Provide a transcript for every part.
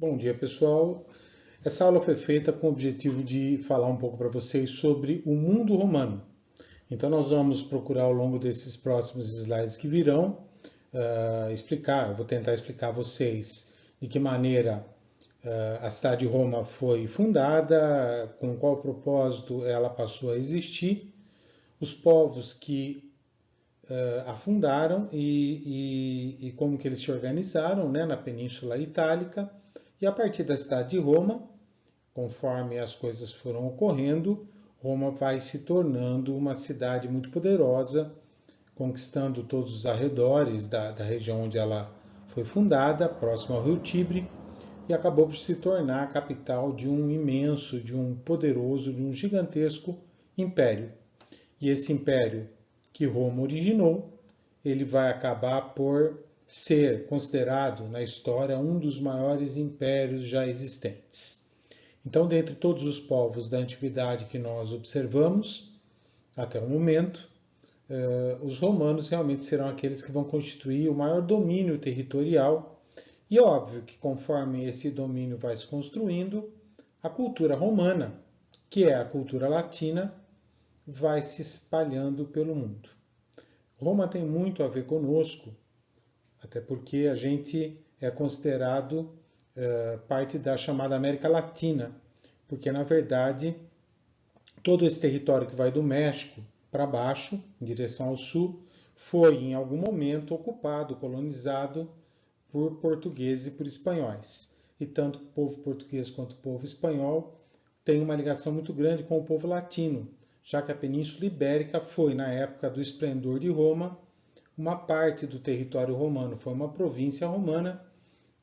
Bom dia, pessoal. Essa aula foi feita com o objetivo de falar um pouco para vocês sobre o mundo romano. Então, nós vamos procurar ao longo desses próximos slides que virão eu vou tentar explicar a vocês de que maneira a cidade de Roma foi fundada, com qual propósito ela passou a existir, os povos que a fundaram e como que eles se organizaram, né, na Península Itálica. E a partir da cidade de Roma, conforme as coisas foram ocorrendo, Roma vai se tornando uma cidade muito poderosa, conquistando todos os arredores da região onde ela foi fundada, próximo ao rio Tibre, e acabou por se tornar a capital de um imenso, de um poderoso, de um gigantesco império. E esse império que Roma originou, ele vai acabar por ser considerado na história um dos maiores impérios já existentes. Então, dentre todos os povos da antiguidade que nós observamos até o momento, os romanos realmente serão aqueles que vão constituir o maior domínio territorial. E é óbvio que conforme esse domínio vai se construindo, a cultura romana, que é a cultura latina, vai se espalhando pelo mundo. Roma tem muito a ver conosco, até porque a gente é considerado parte da chamada América Latina, porque na verdade todo esse território que vai do México para baixo, em direção ao sul, foi em algum momento ocupado, colonizado por portugueses e por espanhóis. E tanto o povo português quanto o povo espanhol têm uma ligação muito grande com o povo latino, já que a Península Ibérica foi, na época do esplendor de Roma, uma parte do território romano, foi uma província romana.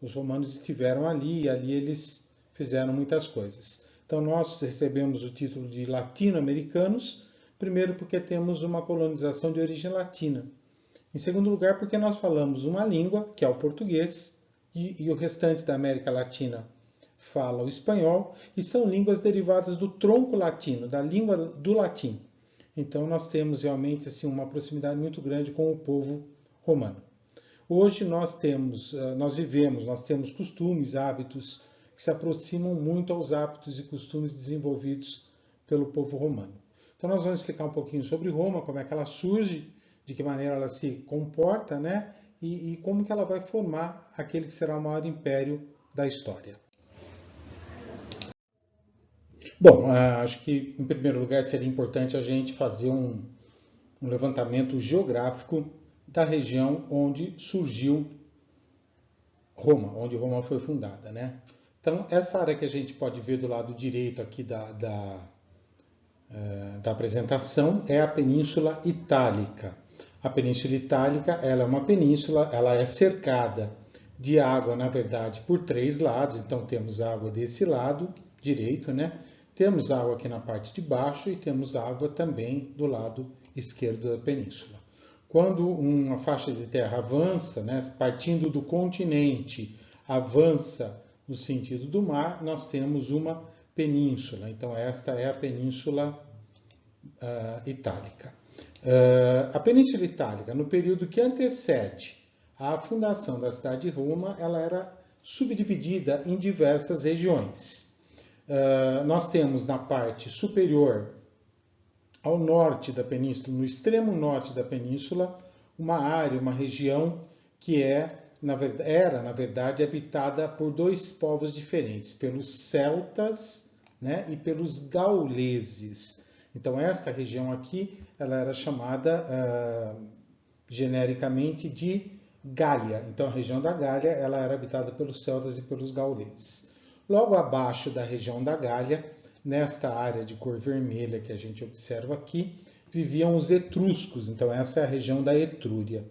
Os romanos estiveram ali e ali eles fizeram muitas coisas. Então nós recebemos o título de latino-americanos, primeiro porque temos uma colonização de origem latina. Em segundo lugar, porque nós falamos uma língua, que é o português, e o restante da América Latina fala o espanhol, e são línguas derivadas do tronco latino, da língua do latim. Então nós temos realmente assim, uma proximidade muito grande com o povo romano. Hoje nós temos costumes, hábitos que se aproximam muito aos hábitos e costumes desenvolvidos pelo povo romano. Então nós vamos explicar um pouquinho sobre Roma, como é que ela surge, de que maneira ela se comporta, né? E como que ela vai formar aquele que será o maior império da história. Bom, acho que em primeiro lugar seria importante a gente fazer um levantamento geográfico da região onde surgiu Roma, onde Roma foi fundada, né? Então, essa área que a gente pode ver do lado direito aqui da apresentação é a Península Itálica. A Península Itálica, ela é uma península, ela é cercada de água, na verdade, por três lados. Então, temos água desse lado direito, né? Temos água aqui na parte de baixo e temos água também do lado esquerdo da península. Quando uma faixa de terra avança, né, partindo do continente, avança no sentido do mar, nós temos uma península. Então, esta é a Península Itálica. A Península Itálica, no período que antecede a fundação da cidade de Roma, ela era subdividida em diversas regiões. Nós temos na parte superior, ao norte da península, no extremo norte da península, uma área, uma região que era, na verdade, habitada por dois povos diferentes, pelos celtas, né, e pelos gauleses. Então, esta região aqui, ela era chamada genericamente de Gália. Então, a região da Gália, ela era habitada pelos celtas e pelos gauleses. Logo abaixo da região da Gália, nesta área de cor vermelha que a gente observa aqui, viviam os etruscos. Então, essa é a região da Etrúria.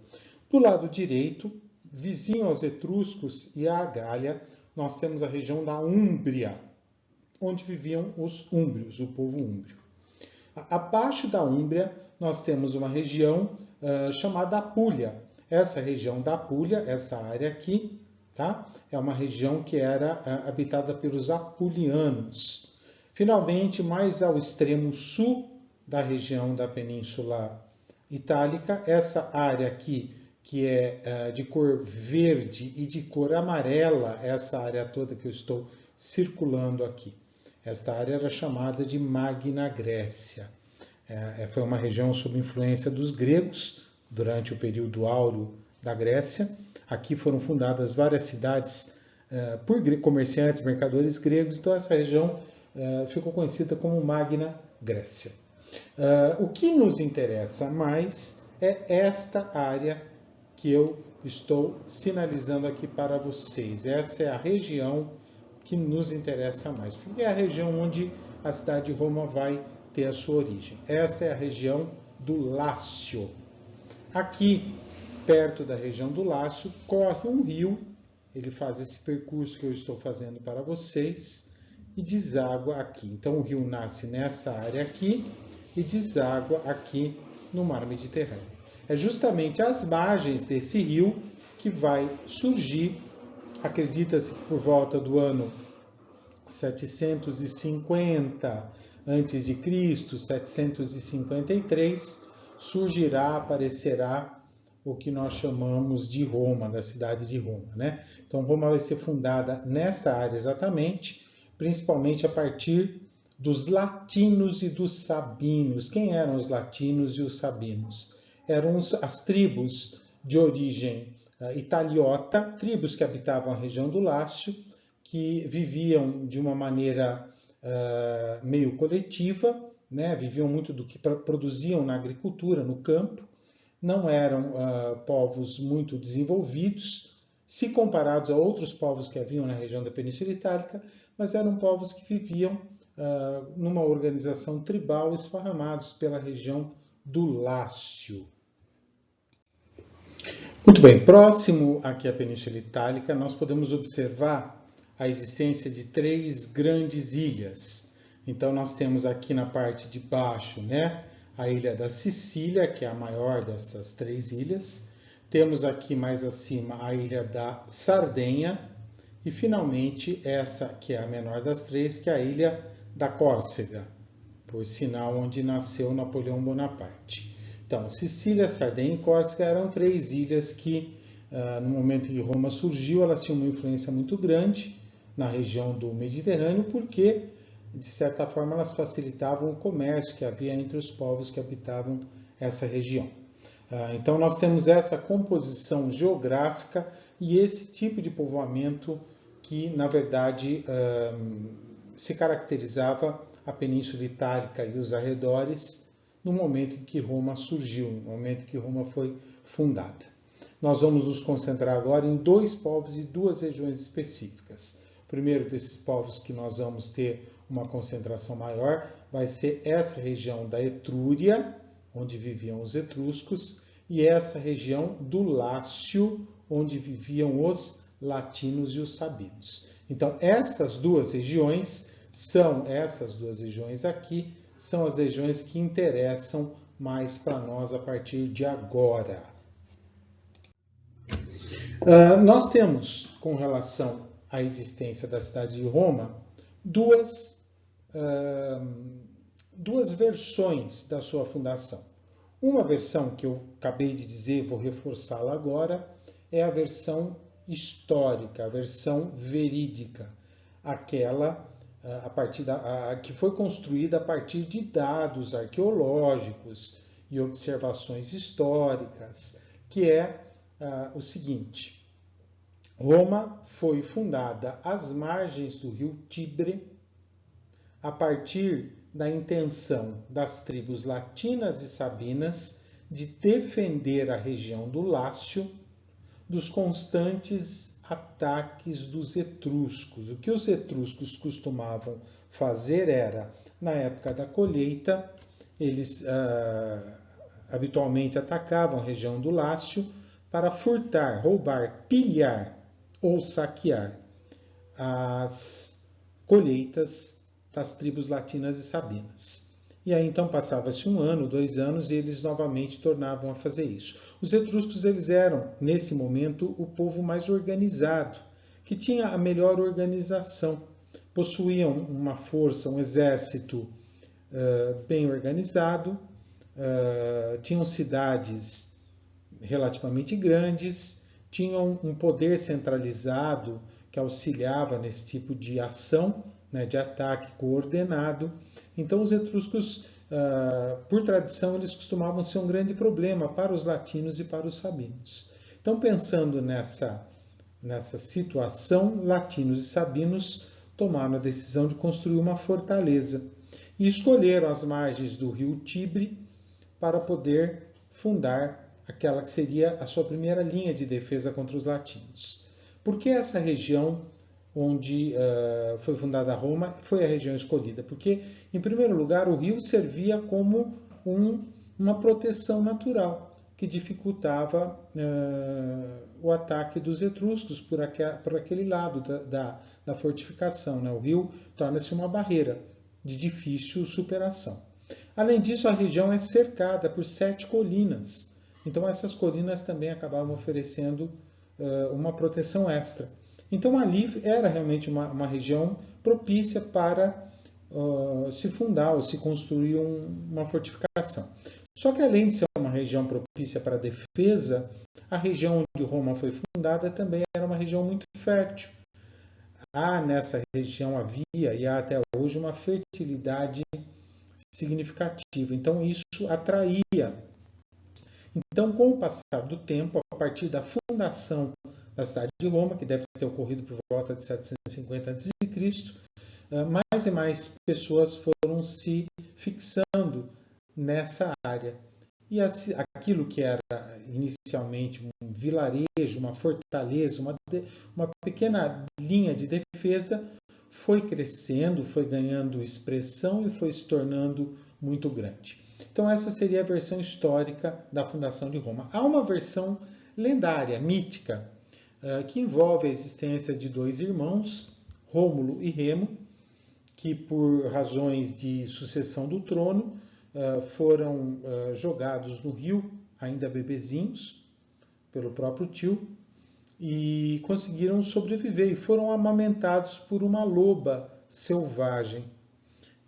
Do lado direito, vizinho aos etruscos e à Gália, nós temos a região da Úmbria, onde viviam os úmbrios, o povo úmbrio. Abaixo da Úmbria, nós temos uma região chamada Apulia. Essa região da Apulia, essa área aqui, tá? É uma região que era habitada pelos apulianos. Finalmente, mais ao extremo sul da região da Península Itálica, essa área aqui que é de cor verde e de cor amarela, essa área toda que eu estou circulando aqui. Esta área era chamada de Magna Grécia. Foi uma região sob influência dos gregos durante o período áureo da Grécia. Aqui foram fundadas várias cidades por comerciantes, mercadores gregos, então essa região ficou conhecida como Magna Grécia. O que nos interessa mais é esta área que eu estou sinalizando aqui para vocês. Essa é a região que nos interessa mais, porque é a região onde a cidade de Roma vai ter a sua origem. Esta é a região do Lácio. Aqui, perto da região do Lácio, corre um rio, ele faz esse percurso que eu estou fazendo para vocês e deságua aqui. Então o rio nasce nessa área aqui e deságua aqui no mar Mediterrâneo. É justamente às margens desse rio que vai surgir, acredita-se que por volta do ano 750 a.C., 753, aparecerá o que nós chamamos de Roma, da cidade de Roma, né? Então Roma vai ser fundada nesta área exatamente, principalmente a partir dos latinos e dos sabinos. Quem eram os latinos e os sabinos? Eram as tribos de origem italiota, tribos que habitavam a região do Lácio, que viviam de uma maneira meio coletiva, né? Viviam muito do que produziam na agricultura, no campo. Não eram povos muito desenvolvidos, se comparados a outros povos que haviam na região da Península Itálica, mas eram povos que viviam numa organização tribal, esparramados pela região do Lácio. Muito bem, próximo aqui à Península Itálica, nós podemos observar a existência de 3 grandes ilhas. Então nós temos aqui na parte de baixo, né, a ilha da Sicília, que é a maior dessas 3 ilhas. Temos aqui mais acima a ilha da Sardenha e finalmente essa que é a menor das 3, que é a ilha da Córcega, por sinal onde nasceu Napoleão Bonaparte. Então, Sicília, Sardenha e Córcega eram 3 ilhas que, no momento em que Roma surgiu, elas tinham uma influência muito grande na região do Mediterrâneo, porque, de certa forma, elas facilitavam o comércio que havia entre os povos que habitavam essa região. Então, nós temos essa composição geográfica e esse tipo de povoamento que, na verdade, se caracterizava a Península Itálica e os arredores no momento em que Roma surgiu, no momento em que Roma foi fundada. Nós vamos nos concentrar agora em 2 povos e 2 regiões específicas. O primeiro desses povos que nós vamos ter uma concentração maior vai ser essa região da Etrúria, onde viviam os etruscos, e essa região do Lácio, onde viviam os latinos e os sabinos. Então, essas duas regiões aqui, são as regiões que interessam mais para nós a partir de agora. Nós temos, com relação à existência da cidade de Roma, duas versões da sua fundação. Uma versão que eu acabei de dizer, vou reforçá-la agora, é a versão histórica, a versão verídica, aquela que foi construída a partir de dados arqueológicos e observações históricas, que é o seguinte: Roma foi fundada às margens do rio Tibre, a partir da intenção das tribos latinas e sabinas de defender a região do Lácio dos constantes ataques dos etruscos. O que os etruscos costumavam fazer era, na época da colheita, eles habitualmente atacavam a região do Lácio para furtar, roubar, pilhar ou saquear as colheitas das tribos latinas e sabinas. E aí então passava-se 1 ano, 2 anos e eles novamente tornavam a fazer isso. Os etruscos eles eram, nesse momento, o povo mais organizado, que tinha a melhor organização. Possuíam uma força, um exército bem organizado, tinham cidades relativamente grandes, tinham um poder centralizado que auxiliava nesse tipo de ação, né, de ataque coordenado. Então, os etruscos, por tradição, eles costumavam ser um grande problema para os latinos e para os sabinos. Então, pensando nessa situação, latinos e sabinos tomaram a decisão de construir uma fortaleza e escolheram as margens do rio Tibre para poder fundar aquela que seria a sua primeira linha de defesa contra os latinos. Por que essa região onde foi fundada Roma foi a região escolhida? Porque, em primeiro lugar, o rio servia como uma proteção natural que dificultava o ataque dos etruscos por aquele lado da fortificação, né? O rio torna-se uma barreira de difícil superação. Além disso, a região é cercada por 7 colinas. Então, essas colinas também acabavam oferecendo uma proteção extra. Então, ali era realmente uma região propícia para se fundar ou se construir uma fortificação. Só que, além de ser uma região propícia para a defesa, a região onde Roma foi fundada também era uma região muito fértil. Nessa região havia e há até hoje uma fertilidade significativa. Então, isso atraía. Então, com o passar do tempo, a partir da fundação da cidade de Roma, que deve ter ocorrido por volta de 750 a.C., mais e mais pessoas foram se fixando nessa área. E aquilo que era inicialmente um vilarejo, uma fortaleza, uma pequena linha de defesa, foi crescendo, foi ganhando expressão e foi se tornando muito grande. Então, essa seria a versão histórica da fundação de Roma. Há uma versão lendária, mítica, que envolve a existência de 2 irmãos, Rômulo e Remo, que por razões de sucessão do trono foram jogados no rio, ainda bebezinhos, pelo próprio tio, e conseguiram sobreviver e foram amamentados por uma loba selvagem.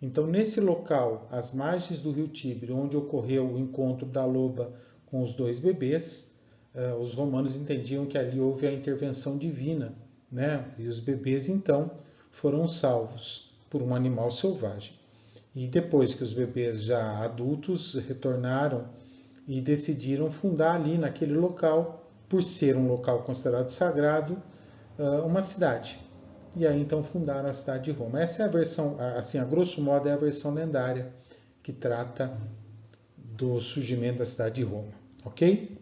Então, nesse local, às margens do rio Tibre, onde ocorreu o encontro da loba com os 2 bebês, os romanos entendiam que ali houve a intervenção divina, né? E os bebês, então, foram salvos por um animal selvagem. E depois que os bebês já adultos retornaram e decidiram fundar ali naquele local, por ser um local considerado sagrado, uma cidade. E aí então fundaram a cidade de Roma. Essa é a versão, assim, a grosso modo, é a versão lendária que trata do surgimento da cidade de Roma. Ok?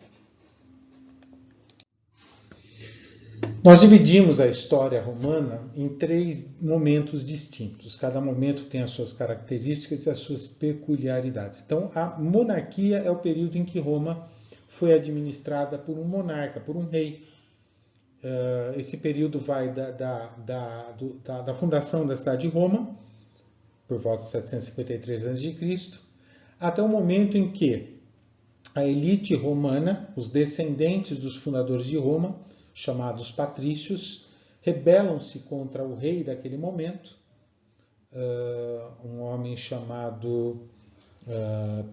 Nós dividimos a história romana em 3 momentos distintos. Cada momento tem as suas características e as suas peculiaridades. Então, a monarquia é o período em que Roma foi administrada por um monarca, por um rei. Esse período vai da fundação da cidade de Roma, por volta de 753 a.C., até o momento em que a elite romana, os descendentes dos fundadores de Roma, chamados patrícios, rebelam-se contra o rei daquele momento, um homem chamado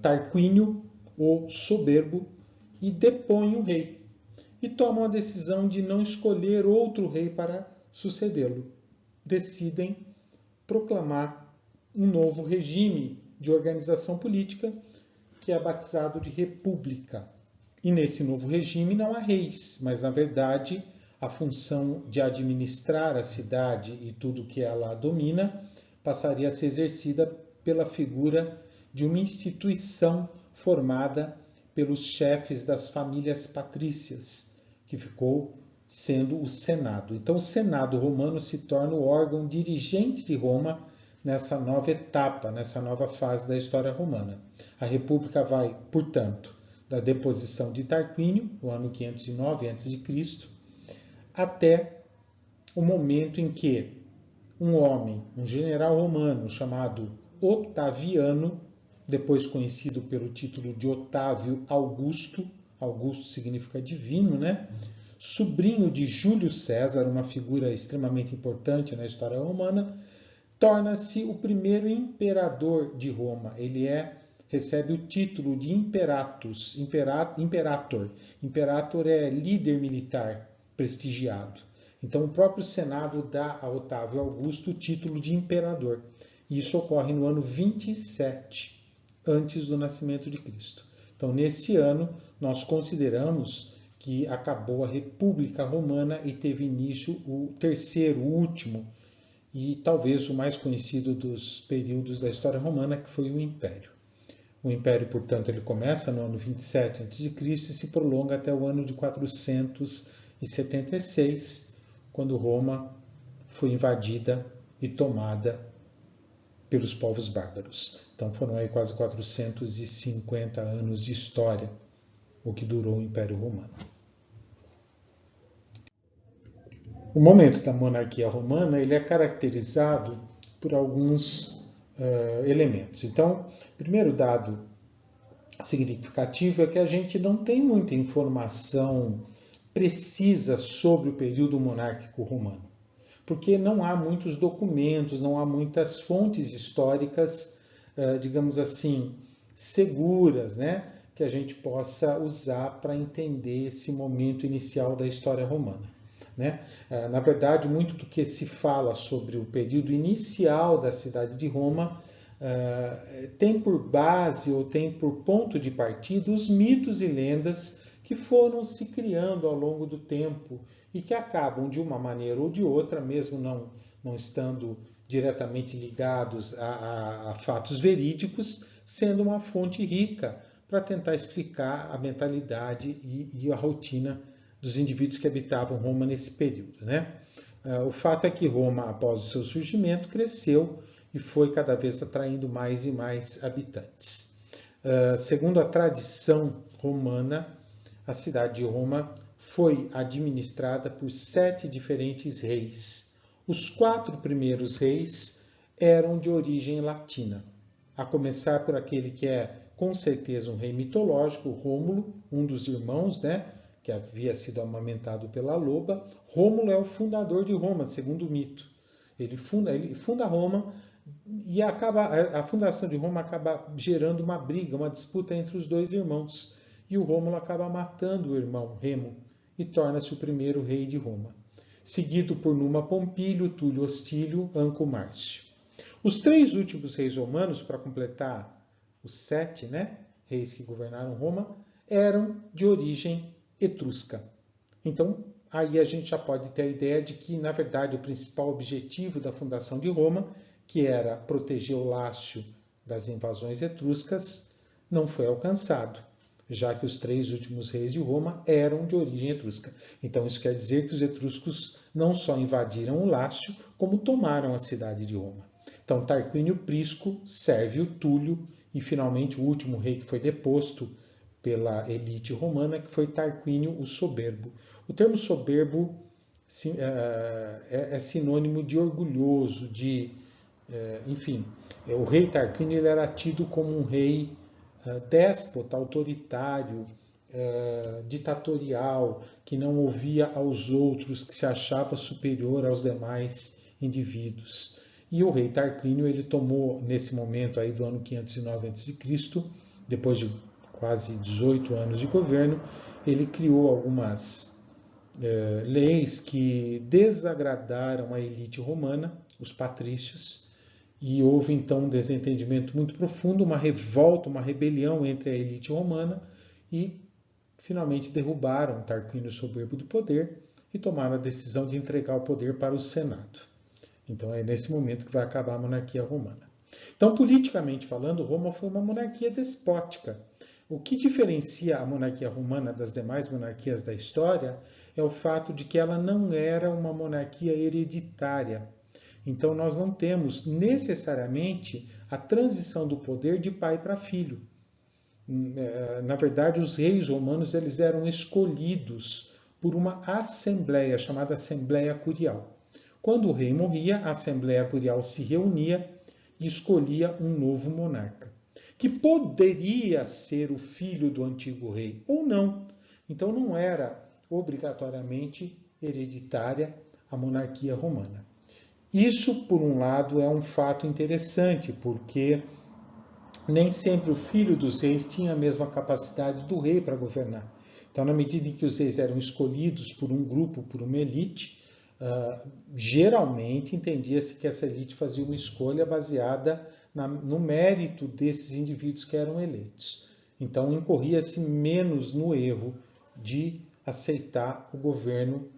Tarquínio, o Soberbo, e depõem o rei. E tomam a decisão de não escolher outro rei para sucedê-lo. Decidem proclamar um novo regime de organização política, que é batizado de república. E nesse novo regime não há reis, mas na verdade a função de administrar a cidade e tudo que ela domina passaria a ser exercida pela figura de uma instituição formada pelos chefes das famílias patrícias, que ficou sendo o Senado. Então o Senado romano se torna o órgão dirigente de Roma nessa nova etapa, nessa nova fase da história romana. A República vai, portanto, da deposição de Tarquínio, no ano 509 a.C., até o momento em que um homem, um general romano chamado Otaviano, depois conhecido pelo título de Otávio Augusto, Augusto significa divino, né? Sobrinho de Júlio César, uma figura extremamente importante na história romana, torna-se o primeiro imperador de Roma. Ele é recebe o título de imperatus, imperator. Imperator é líder militar prestigiado. Então, o próprio Senado dá a Otávio Augusto o título de imperador. E isso ocorre no ano 27, antes do nascimento de Cristo. Então, nesse ano, nós consideramos que acabou a República Romana e teve início o terceiro, o último, e talvez o mais conhecido dos períodos da história romana, que foi o Império. O Império, portanto, ele começa no ano 27 a.C. e se prolonga até o ano de 476, quando Roma foi invadida e tomada pelos povos bárbaros. Então foram aí quase 450 anos de história, o que durou o Império Romano. O momento da monarquia romana ele é caracterizado por alguns elementos. Então, o primeiro dado significativo é que a gente não tem muita informação precisa sobre o período monárquico romano, porque não há muitos documentos, não há muitas fontes históricas, digamos assim, seguras, né, que a gente possa usar para entender esse momento inicial da história romana. Né? Na verdade, muito do que se fala sobre o período inicial da cidade de Roma tem por base ou tem por ponto de partida os mitos e lendas que foram se criando ao longo do tempo e que acabam, de uma maneira ou de outra, mesmo não estando diretamente ligados a fatos verídicos, sendo uma fonte rica para tentar explicar a mentalidade e a rotina dos indivíduos que habitavam Roma nesse período. Né? O fato é que Roma, após o seu surgimento, cresceu e foi cada vez atraindo mais e mais habitantes. Segundo a tradição romana, a cidade de Roma foi administrada por 7 diferentes reis. Os 4 primeiros reis eram de origem latina, a começar por aquele que é com certeza um rei mitológico, Rômulo, um dos irmãos, né, que havia sido amamentado pela loba. Rômulo é o fundador de Roma, segundo o mito. Ele funda Roma e a fundação de Roma acaba gerando uma briga, uma disputa entre os dois irmãos. E o Rômulo acaba matando o irmão Remo e torna-se o primeiro rei de Roma, seguido por Numa Pompílio, Túlio Hostílio, Anco Márcio. Os 3 últimos reis romanos, para completar os 7, né, reis que governaram Roma, eram de origem etrusca. Então, aí a gente já pode ter a ideia de que, na verdade, o principal objetivo da fundação de Roma, que era proteger o Lácio das invasões etruscas, não foi alcançado, já que os 3 últimos reis de Roma eram de origem etrusca. Então, isso quer dizer que os etruscos não só invadiram o Lácio, como tomaram a cidade de Roma. Então, Tarquínio Prisco, Sérvio Túlio e, finalmente, o último rei que foi deposto pela elite romana, que foi Tarquínio o Soberbo. O termo soberbo é sinônimo de orgulhoso, enfim, o rei Tarquínio ele era tido como um rei déspota, autoritário, ditatorial, que não ouvia aos outros, que se achava superior aos demais indivíduos. E o rei Tarquínio ele tomou, nesse momento aí do ano 509 a.C., depois de quase 18 anos de governo, ele criou algumas leis que desagradaram a elite romana, os patrícios, e houve então um desentendimento muito profundo, uma revolta, uma rebelião entre a elite romana e finalmente derrubaram Tarquínio Soberbo do poder e tomaram a decisão de entregar o poder para o Senado. Então é nesse momento que vai acabar a monarquia romana. Então, politicamente falando, Roma foi uma monarquia despótica. O que diferencia a monarquia romana das demais monarquias da história é o fato de que ela não era uma monarquia hereditária. Então, nós não temos necessariamente a transição do poder de pai para filho. Na verdade, os reis romanos eles eram escolhidos por uma assembleia, chamada Assembleia Curial. Quando o rei morria, a Assembleia Curial se reunia e escolhia um novo monarca, que poderia ser o filho do antigo rei ou não. Então não era obrigatoriamente hereditária a monarquia romana. Isso, por um lado, é um fato interessante, porque nem sempre o filho dos reis tinha a mesma capacidade do rei para governar. Então, na medida em que os reis eram escolhidos por um grupo, por uma elite, geralmente entendia-se que essa elite fazia uma escolha baseada no mérito desses indivíduos que eram eleitos. Então, incorria-se menos no erro de aceitar o governo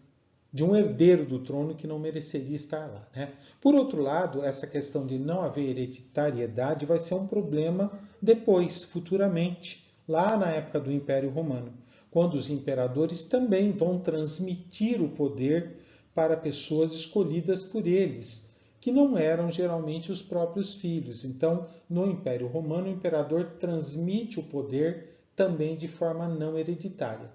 de um herdeiro do trono que não mereceria estar lá, né? Por outro lado, essa questão de não haver hereditariedade vai ser um problema depois, futuramente, lá na época do Império Romano, quando os imperadores também vão transmitir o poder para pessoas escolhidas por eles, que não eram geralmente os próprios filhos. Então, no Império Romano, o imperador transmite o poder também de forma não hereditária.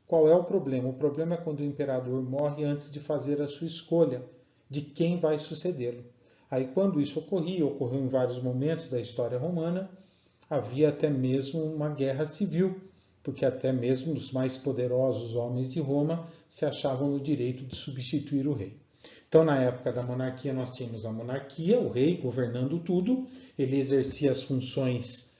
Qual é o problema? O problema é quando o imperador morre antes de fazer a sua escolha de quem vai sucedê-lo. Aí, quando isso ocorreu em vários momentos da história romana, havia até mesmo uma guerra civil, porque até mesmo os mais poderosos homens de Roma se achavam no direito de substituir o rei. Então, na época da monarquia, nós tínhamos a monarquia, o rei governando tudo, ele exercia as funções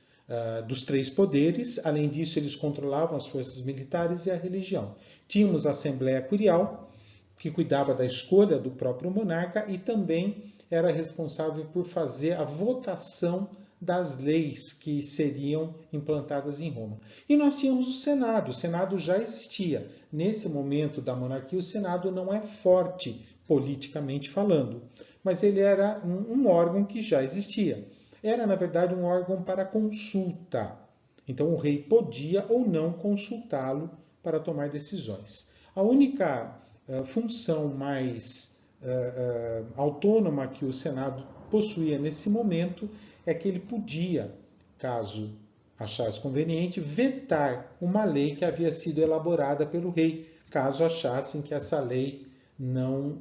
dos três poderes, além disso eles controlavam as forças militares e a religião. Tínhamos a Assembleia Curial, que cuidava da escolha do próprio monarca e também era responsável por fazer a votação das leis que seriam implantadas em Roma. E nós tínhamos o Senado já existia. Nesse momento da monarquia, o Senado não é forte politicamente falando, mas ele era um órgão que já existia. Era, na verdade, um órgão para consulta. Então, o rei podia ou não consultá-lo para tomar decisões. A única função mais autônoma que o Senado possuía nesse momento é que ele podia, caso achasse conveniente, vetar uma lei que havia sido elaborada pelo rei, caso achassem que essa lei não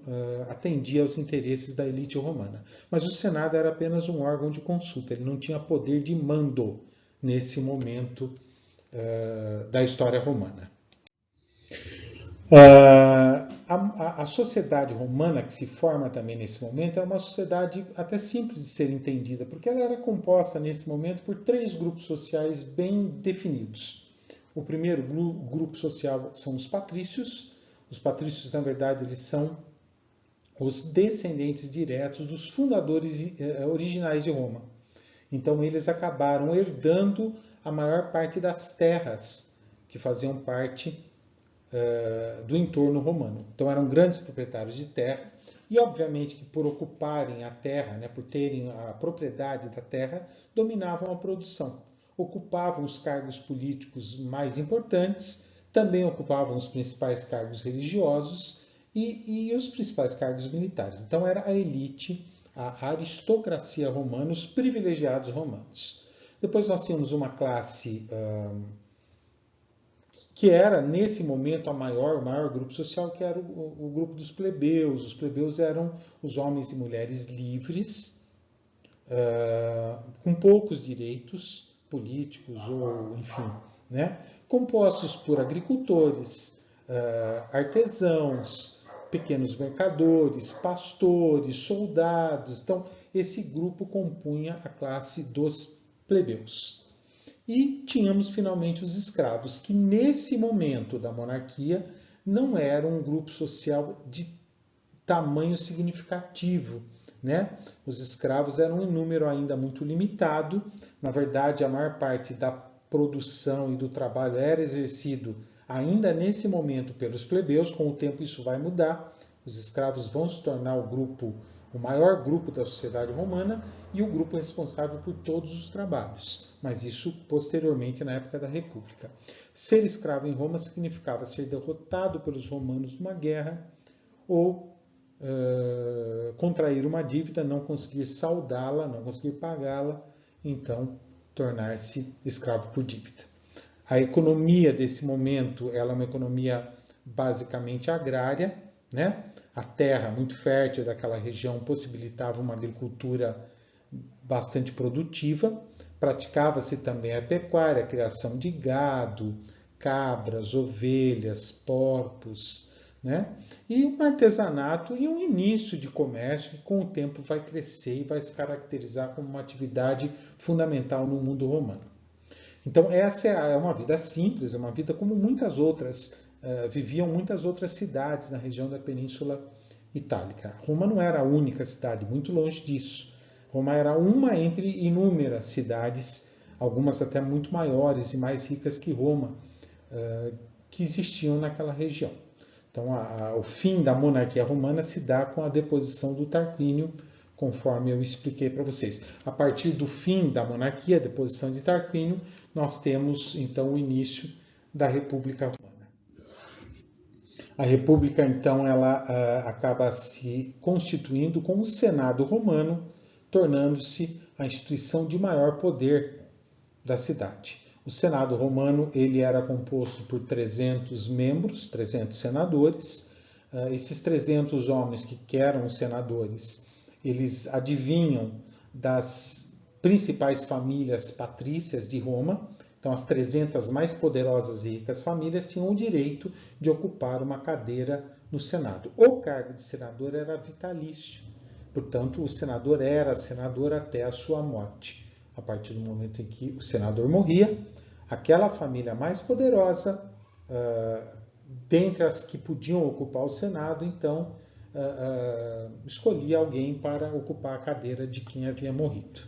atendia aos interesses da elite romana. Mas o Senado era apenas um órgão de consulta, ele não tinha poder de mando nesse momento da história romana. A sociedade romana que se forma também nesse momento é uma sociedade até simples de ser entendida, porque ela era composta nesse momento por três grupos sociais bem definidos. O primeiro grupo social são os patrícios. Os patrícios, na verdade, eles são os descendentes diretos dos fundadores originais de Roma. Então, eles acabaram herdando a maior parte das terras que faziam parte do entorno romano. Então, eram grandes proprietários de terra e, obviamente, que por ocuparem a terra, né, por terem a propriedade da terra, dominavam a produção. Ocupavam os cargos políticos mais importantes, também ocupavam os principais cargos religiosos e os principais cargos militares. Então, era a elite, a aristocracia romana, os privilegiados romanos. Depois nós tínhamos uma classe que era, nesse momento, o maior grupo social, que era o grupo dos plebeus. Os plebeus eram os homens e mulheres livres, com poucos direitos políticos ou, enfim, né? Compostos por agricultores, artesãos, pequenos mercadores, pastores, soldados. Então, esse grupo compunha a classe dos plebeus. E tínhamos finalmente os escravos, que nesse momento da monarquia não eram um grupo social de tamanho significativo, né? Os escravos eram em número ainda muito limitado. Na verdade, a maior parte da produção e do trabalho era exercido ainda nesse momento pelos plebeus. Com o tempo isso vai mudar. Os escravos vão se tornar o maior grupo da sociedade romana e o grupo responsável por todos os trabalhos. Mas isso posteriormente, na época da República. Ser escravo em Roma significava ser derrotado pelos romanos numa guerra ou contrair uma dívida, não conseguir saldá-la, não conseguir pagá-la, então tornar-se escravo por dívida. A economia desse momento ela é uma economia basicamente agrária, né? A terra muito fértil daquela região possibilitava uma agricultura bastante produtiva. Praticava-se também a pecuária, a criação de gado, cabras, ovelhas, porcos, né? E um artesanato e um início de comércio que com o tempo vai crescer e vai se caracterizar como uma atividade fundamental no mundo romano. Então essa é uma vida simples, é uma vida como muitas outras, viviam muitas outras cidades na região da Península Itálica. Roma não era a única cidade, muito longe disso. Roma era uma entre inúmeras cidades, algumas até muito maiores e mais ricas que Roma, que existiam naquela região. Então, o fim da monarquia romana se dá com a deposição do Tarquínio, conforme eu expliquei para vocês. A partir do fim da monarquia, a deposição de Tarquínio, nós temos, então, o início da República Romana. A República, então, ela acaba se constituindo com o Senado romano, tornando-se a instituição de maior poder da cidade. O Senado romano ele era composto por 300 membros, 300 senadores. Esses 300 homens que eram os senadores, eles adivinham das principais famílias patrícias de Roma. Então, as 300 mais poderosas e ricas famílias tinham o direito de ocupar uma cadeira no Senado. O cargo de senador era vitalício. Portanto, o senador era senador até a sua morte. A partir do momento em que o senador morria, aquela família mais poderosa, dentre as que podiam ocupar o Senado, então, escolhia alguém para ocupar a cadeira de quem havia morrido.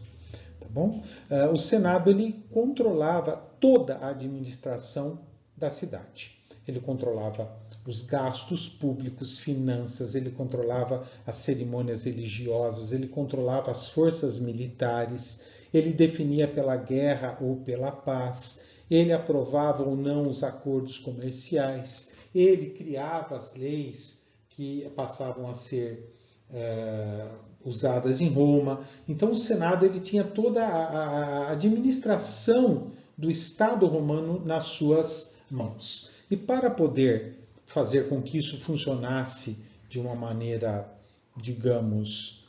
Tá bom? O Senado ele controlava toda a administração da cidade. Ele controlava os gastos públicos, finanças, ele controlava as cerimônias religiosas, ele controlava as forças militares, ele definia pela guerra ou pela paz, ele aprovava ou não os acordos comerciais, ele criava as leis que passavam a ser usadas em Roma. Então o Senado ele tinha toda a administração do Estado romano nas suas mãos. E para poder fazer com que isso funcionasse de uma maneira, digamos,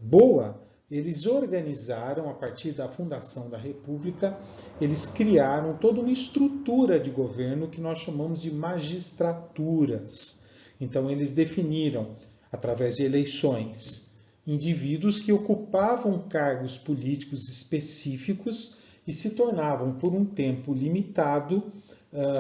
boa, eles organizaram, a partir da fundação da República, eles criaram toda uma estrutura de governo que nós chamamos de magistraturas. Então, eles definiram, através de eleições, indivíduos que ocupavam cargos políticos específicos e se tornavam, por um tempo limitado,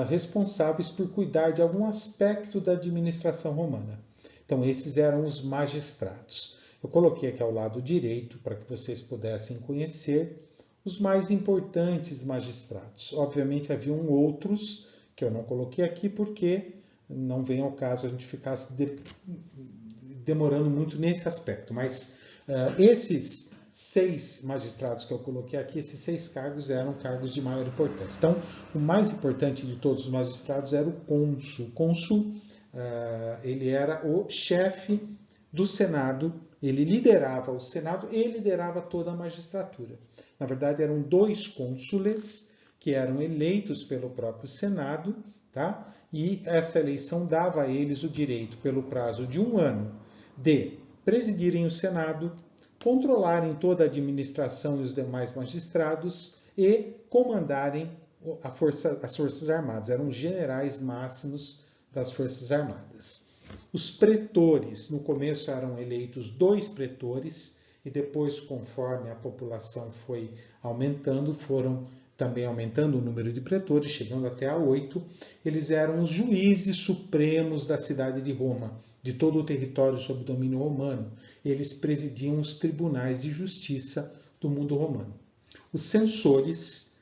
responsáveis por cuidar de algum aspecto da administração romana. Então, esses eram os magistrados. Eu coloquei aqui ao lado direito, para que vocês pudessem conhecer, os mais importantes magistrados. Obviamente, haviam outros que eu não coloquei aqui, porque não vem ao caso a gente ficar demorando muito nesse aspecto. Mas esses 6 magistrados que eu coloquei aqui, esses 6 cargos eram cargos de maior importância. Então, o mais importante de todos os magistrados era o cônsul. O cônsul, ele era o chefe do Senado, ele liderava o Senado e liderava toda a magistratura. Na verdade, eram 2 cônsules que eram eleitos pelo próprio Senado, tá? E essa eleição dava a eles o direito, pelo prazo de 1 ano, de presidirem o Senado, controlarem toda a administração e os demais magistrados e comandarem as Forças Armadas. Eram generais máximos das Forças Armadas. Os pretores, no começo eram eleitos 2 pretores e depois, conforme a população foi aumentando, foram também aumentando o número de pretores, chegando até a 8. Eles eram os juízes supremos da cidade de Roma, de todo o território sob domínio romano. Eles presidiam os tribunais de justiça do mundo romano. Os censores,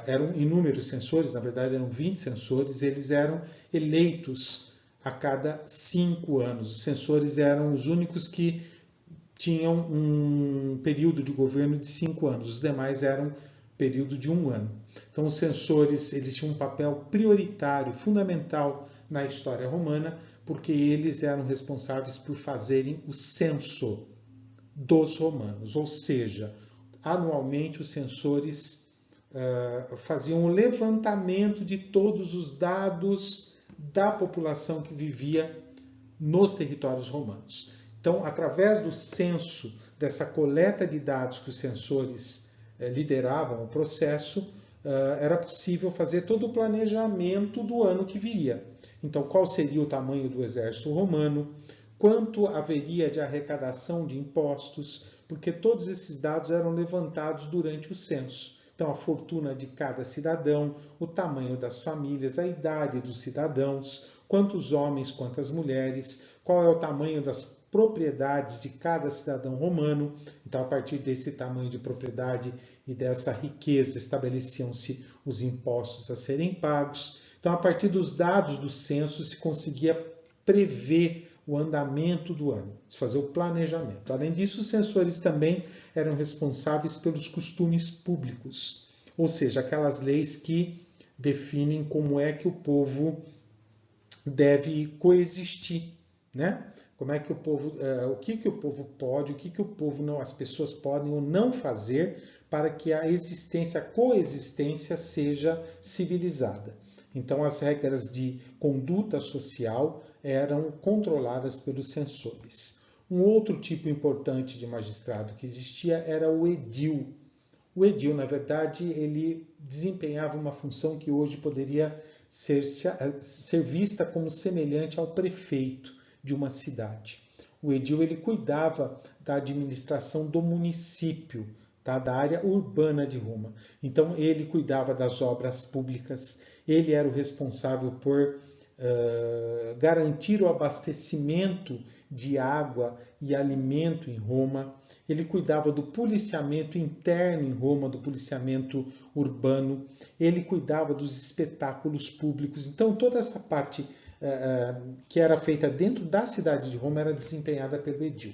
eram inúmeros censores, na verdade eram 20 censores, eles eram eleitos a cada 5 anos. Os censores eram os únicos que tinham um período de governo de 5 anos, os demais eram período de 1 ano. Então os censores eles tinham um papel prioritário, fundamental na história romana, porque eles eram responsáveis por fazerem o censo dos romanos, ou seja, anualmente os censores faziam o levantamento de todos os dados da população que vivia nos territórios romanos. Então, através do censo, dessa coleta de dados que os censores lideravam o processo, era possível fazer todo o planejamento do ano que viria. Então, qual seria o tamanho do exército romano? Quanto haveria de arrecadação de impostos? Porque todos esses dados eram levantados durante o censo. Então, a fortuna de cada cidadão, o tamanho das famílias, a idade dos cidadãos, quantos homens, quantas mulheres, qual é o tamanho das propriedades de cada cidadão romano. Então, a partir desse tamanho de propriedade e dessa riqueza, estabeleciam-se os impostos a serem pagos. Então, a partir dos dados do censo, se conseguia prever o andamento do ano, se fazer o planejamento. Além disso, os censores também eram responsáveis pelos costumes públicos, ou seja, aquelas leis que definem como é que o povo deve coexistir, né? Como é que o povo, o que o povo pode, o que o povo não, as pessoas podem ou não fazer para que a existência, a coexistência seja civilizada. Então, as regras de conduta social eram controladas pelos censores. Um outro tipo importante de magistrado que existia era o edil. O edil, na verdade, ele desempenhava uma função que hoje poderia ser vista como semelhante ao prefeito de uma cidade. O edil ele cuidava da administração do município, tá? Da área urbana de Roma. Então, ele cuidava das obras públicas, ele era o responsável por garantir o abastecimento de água e alimento em Roma. Ele cuidava do policiamento interno em Roma, do policiamento urbano. Ele cuidava dos espetáculos públicos. Então, toda essa parte que era feita dentro da cidade de Roma era desempenhada pelo edil.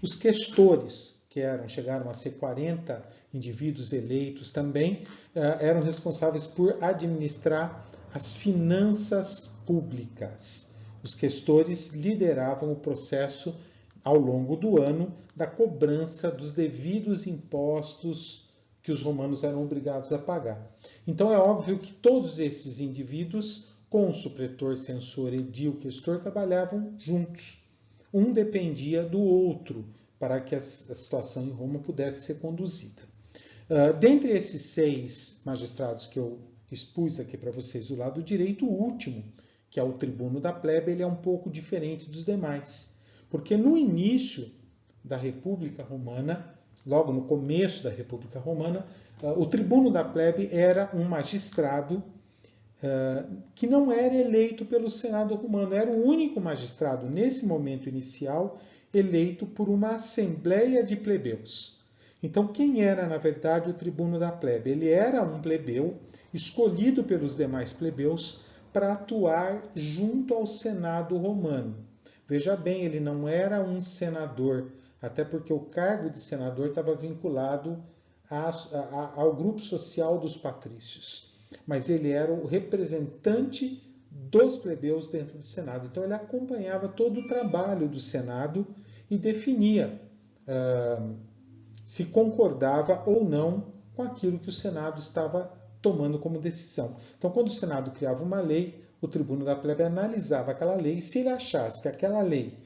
Os questores, que chegaram a ser 40 indivíduos eleitos também, eram responsáveis por administrar as finanças públicas. Os questores lideravam o processo ao longo do ano da cobrança dos devidos impostos que os romanos eram obrigados a pagar. Então é óbvio que todos esses indivíduos, cônsul, pretor, censor, edil, questor, trabalhavam juntos. Um dependia do outro para que a situação em Roma pudesse ser conduzida. Dentre esses 6 magistrados que eu expus aqui para vocês do lado direito, o último, que é o tribuno da plebe, ele é um pouco diferente dos demais. Porque no início da República Romana, logo no começo da República Romana, o tribuno da plebe era um magistrado que não era eleito pelo Senado romano, era o único magistrado, nesse momento inicial, eleito por uma assembleia de plebeus. Então, quem era, na verdade, o tribuno da plebe? Ele era um plebeu escolhido pelos demais plebeus para atuar junto ao Senado romano. Veja bem, ele não era um senador, até porque o cargo de senador estava vinculado ao grupo social dos patrícios. Mas ele era o representante dos plebeus dentro do Senado. Então ele acompanhava todo o trabalho do Senado e definia se concordava ou não com aquilo que o Senado estava tomando como decisão. Então, quando o Senado criava uma lei, o tribuno da plebe analisava aquela lei e se ele achasse que aquela lei,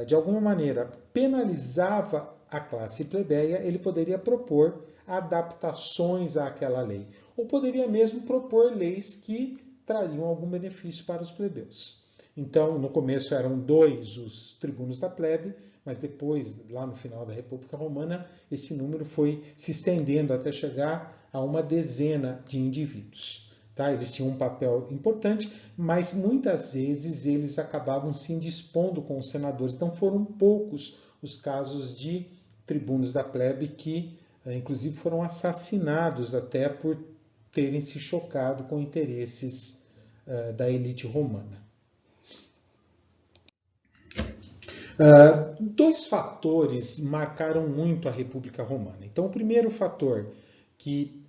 de alguma maneira, penalizava a classe plebeia, ele poderia propor adaptações àquela lei. Ou poderia mesmo propor leis que trariam algum benefício para os plebeus. Então, no começo eram 2 os tribunos da plebe, mas depois, lá no final da República Romana, esse número foi se estendendo até chegar a uma dezena de indivíduos. Tá? Eles tinham um papel importante, mas muitas vezes eles acabavam se indispondo com os senadores. Então foram poucos os casos de tribunos da plebe que, inclusive, foram assassinados até por terem se chocado com interesses da elite romana. 2 fatores marcaram muito a República Romana. Então, o primeiro fator que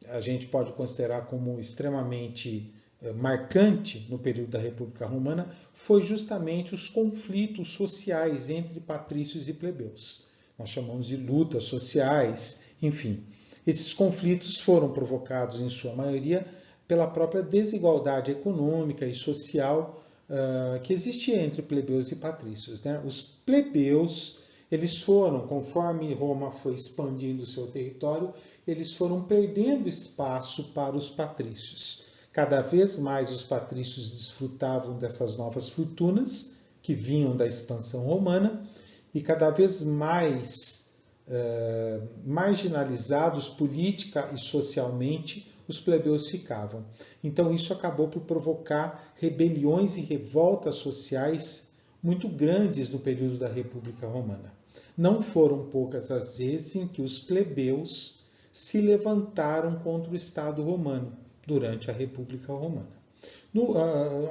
a gente pode considerar como extremamente marcante no período da República Romana foi justamente os conflitos sociais entre patrícios e plebeus. Nós chamamos de lutas sociais, enfim. Esses conflitos foram provocados, em sua maioria, pela própria desigualdade econômica e social que existia entre plebeus e patrícios. Né? Os plebeus, eles foram, conforme Roma foi expandindo o seu território, eles foram perdendo espaço para os patrícios. Cada vez mais os patrícios desfrutavam dessas novas fortunas que vinham da expansão romana e cada vez mais marginalizados política e socialmente os plebeus ficavam. Então isso acabou por provocar rebeliões e revoltas sociais muito grandes no período da República Romana. Não foram poucas as vezes em que os plebeus se levantaram contra o Estado romano durante a República Romana.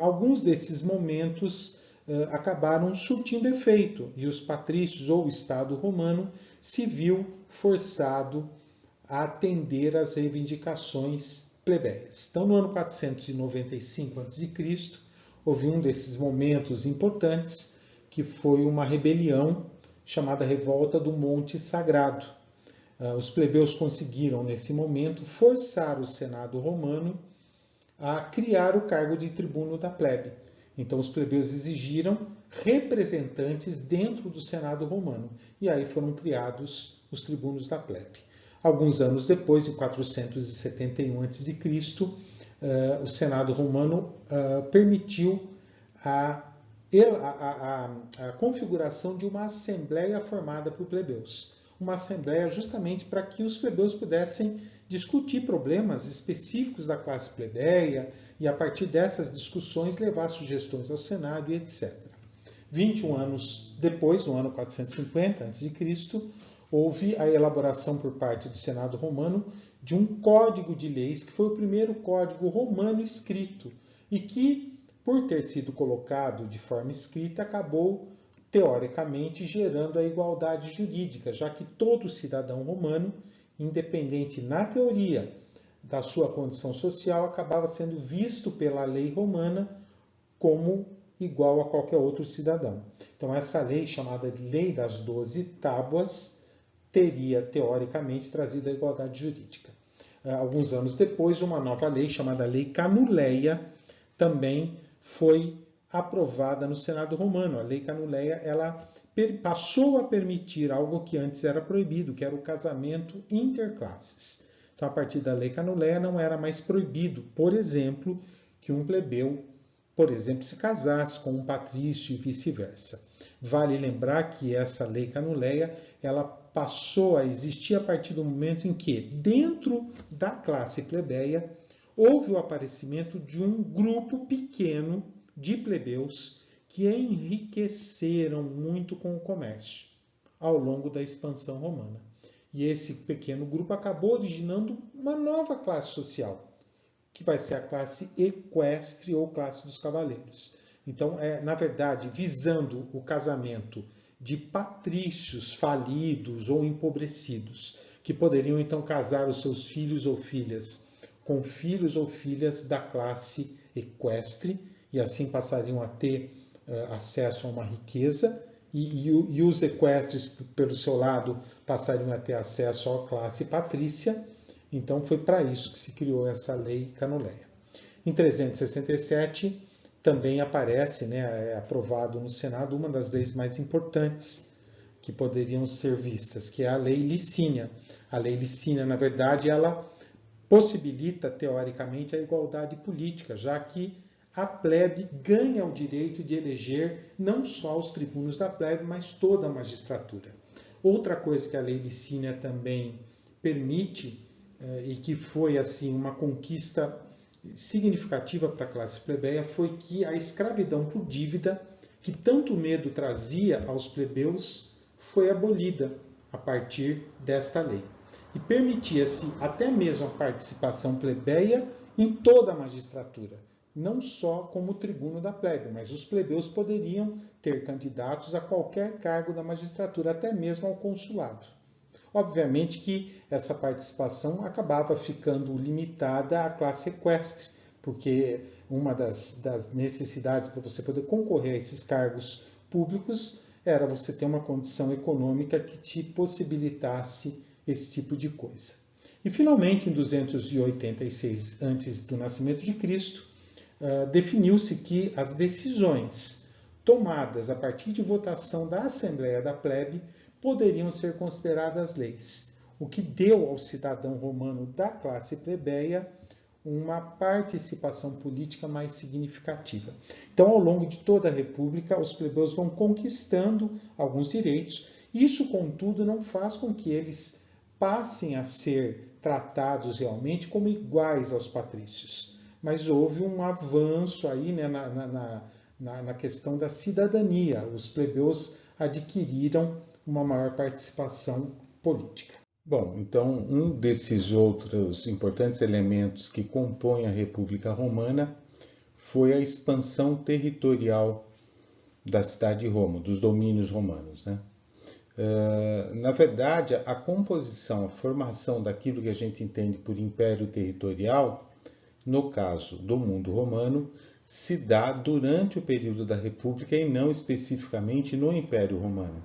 Alguns desses momentos acabaram surtindo efeito e os patrícios ou o Estado romano se viu forçado a atender às reivindicações plebeias. Então, no ano 495 a.C., houve um desses momentos importantes, que foi uma rebelião chamada Revolta do Monte Sagrado. Os plebeus conseguiram, nesse momento, forçar o Senado romano a criar o cargo de tribuno da plebe. Então, os plebeus exigiram representantes dentro do Senado romano, e aí foram criados os tribunos da plebe. Alguns anos depois, em 471 a.C., o Senado romano permitiu a configuração de uma assembleia formada por plebeus. Uma assembleia justamente para que os plebeus pudessem discutir problemas específicos da classe plebeia e, a partir dessas discussões, levar sugestões ao Senado e etc. 21 anos depois, no ano 450 a.C., houve a elaboração por parte do Senado romano de um código de leis, que foi o primeiro código romano escrito e que, por ter sido colocado de forma escrita, acabou, teoricamente, gerando a igualdade jurídica, já que todo cidadão romano, independente na teoria da sua condição social, acabava sendo visto pela lei romana como igual a qualquer outro cidadão. Então, essa lei, chamada de Lei das 12 Tábuas, teria, teoricamente, trazido a igualdade jurídica. Alguns anos depois, uma nova lei, chamada Lei Canuleia, também foi aprovada no Senado romano. A Lei Canuleia, ela passou a permitir algo que antes era proibido, que era o casamento interclasses. Então, a partir da Lei Canuleia, não era mais proibido, por exemplo, que um plebeu, por exemplo, se casasse com um patrício e vice-versa. Vale lembrar que essa Lei Canuleia, ela passou a existir a partir do momento em que, dentro da classe plebeia, houve o aparecimento de um grupo pequeno de plebeus que enriqueceram muito com o comércio ao longo da expansão romana. E esse pequeno grupo acabou originando uma nova classe social, que vai ser a classe equestre ou classe dos cavaleiros. Então, na verdade, visando o casamento de patrícios falidos ou empobrecidos, que poderiam então casar os seus filhos ou filhas com filhos ou filhas da classe equestre, e assim passariam a ter acesso a uma riqueza, e os equestres, pelo seu lado, passariam a ter acesso à classe patrícia. Então foi para isso que se criou essa Lei Canuleia. Em 367, também aparece, é aprovado no Senado, uma das leis mais importantes que poderiam ser vistas, que é a Lei Licínia. A Lei Licínia, na verdade, ela possibilita, teoricamente, a igualdade política, já que a plebe ganha o direito de eleger não só os tribunos da plebe, mas toda a magistratura. Outra coisa que a Lei Licínia também permite, e que foi assim uma conquista significativa para a classe plebeia, foi que a escravidão por dívida, que tanto medo trazia aos plebeus, foi abolida a partir desta lei. E permitia-se até mesmo a participação plebeia em toda a magistratura, não só como tribuno da plebe, mas os plebeus poderiam ter candidatos a qualquer cargo da magistratura, até mesmo ao consulado. Obviamente que essa participação acabava ficando limitada à classe equestre, porque uma das necessidades para você poder concorrer a esses cargos públicos era você ter uma condição econômica que te possibilitasse esse tipo de coisa. E finalmente, em 286 antes do nascimento de Cristo, definiu-se que as decisões tomadas a partir de votação da Assembleia da Plebe poderiam ser consideradas leis, o que deu ao cidadão romano da classe plebeia uma participação política mais significativa. Então, ao longo de toda a República, os plebeus vão conquistando alguns direitos. Isso, contudo, não faz com que eles passem a ser tratados realmente como iguais aos patrícios. Mas houve um avanço aí, né, na questão da cidadania. Os plebeus adquiriram uma maior participação política. Bom, então um desses outros importantes elementos que compõem a República Romana foi a expansão territorial da cidade de Roma, dos domínios romanos, né? Na verdade, a composição, a formação daquilo que a gente entende por império territorial, no caso do mundo romano, se dá durante o período da República e não especificamente no Império Romano.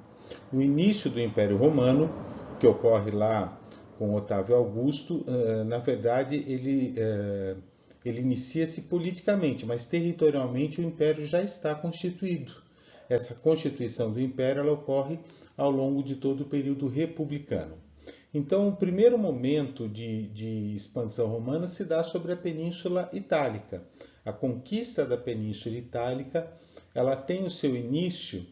O início do Império Romano, que ocorre lá com Otávio Augusto, na verdade ele inicia-se politicamente, mas territorialmente o Império já está constituído. Essa constituição do Império ela ocorre ao longo de todo o período republicano. Então, o primeiro momento de expansão romana se dá sobre a Península Itálica. A conquista da Península Itálica ela tem o seu início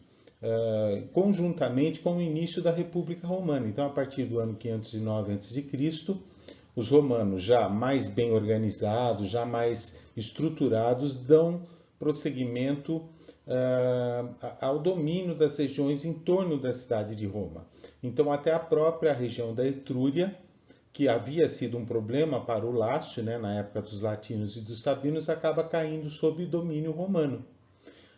conjuntamente com o início da República Romana. Então, a partir do ano 509 a.C., os romanos, já mais bem organizados, já mais estruturados, dão prosseguimento ao domínio das regiões em torno da cidade de Roma. Então, até a própria região da Etrúria, que havia sido um problema para o Lácio, né, na época dos latinos e dos sabinos, acaba caindo sob domínio romano.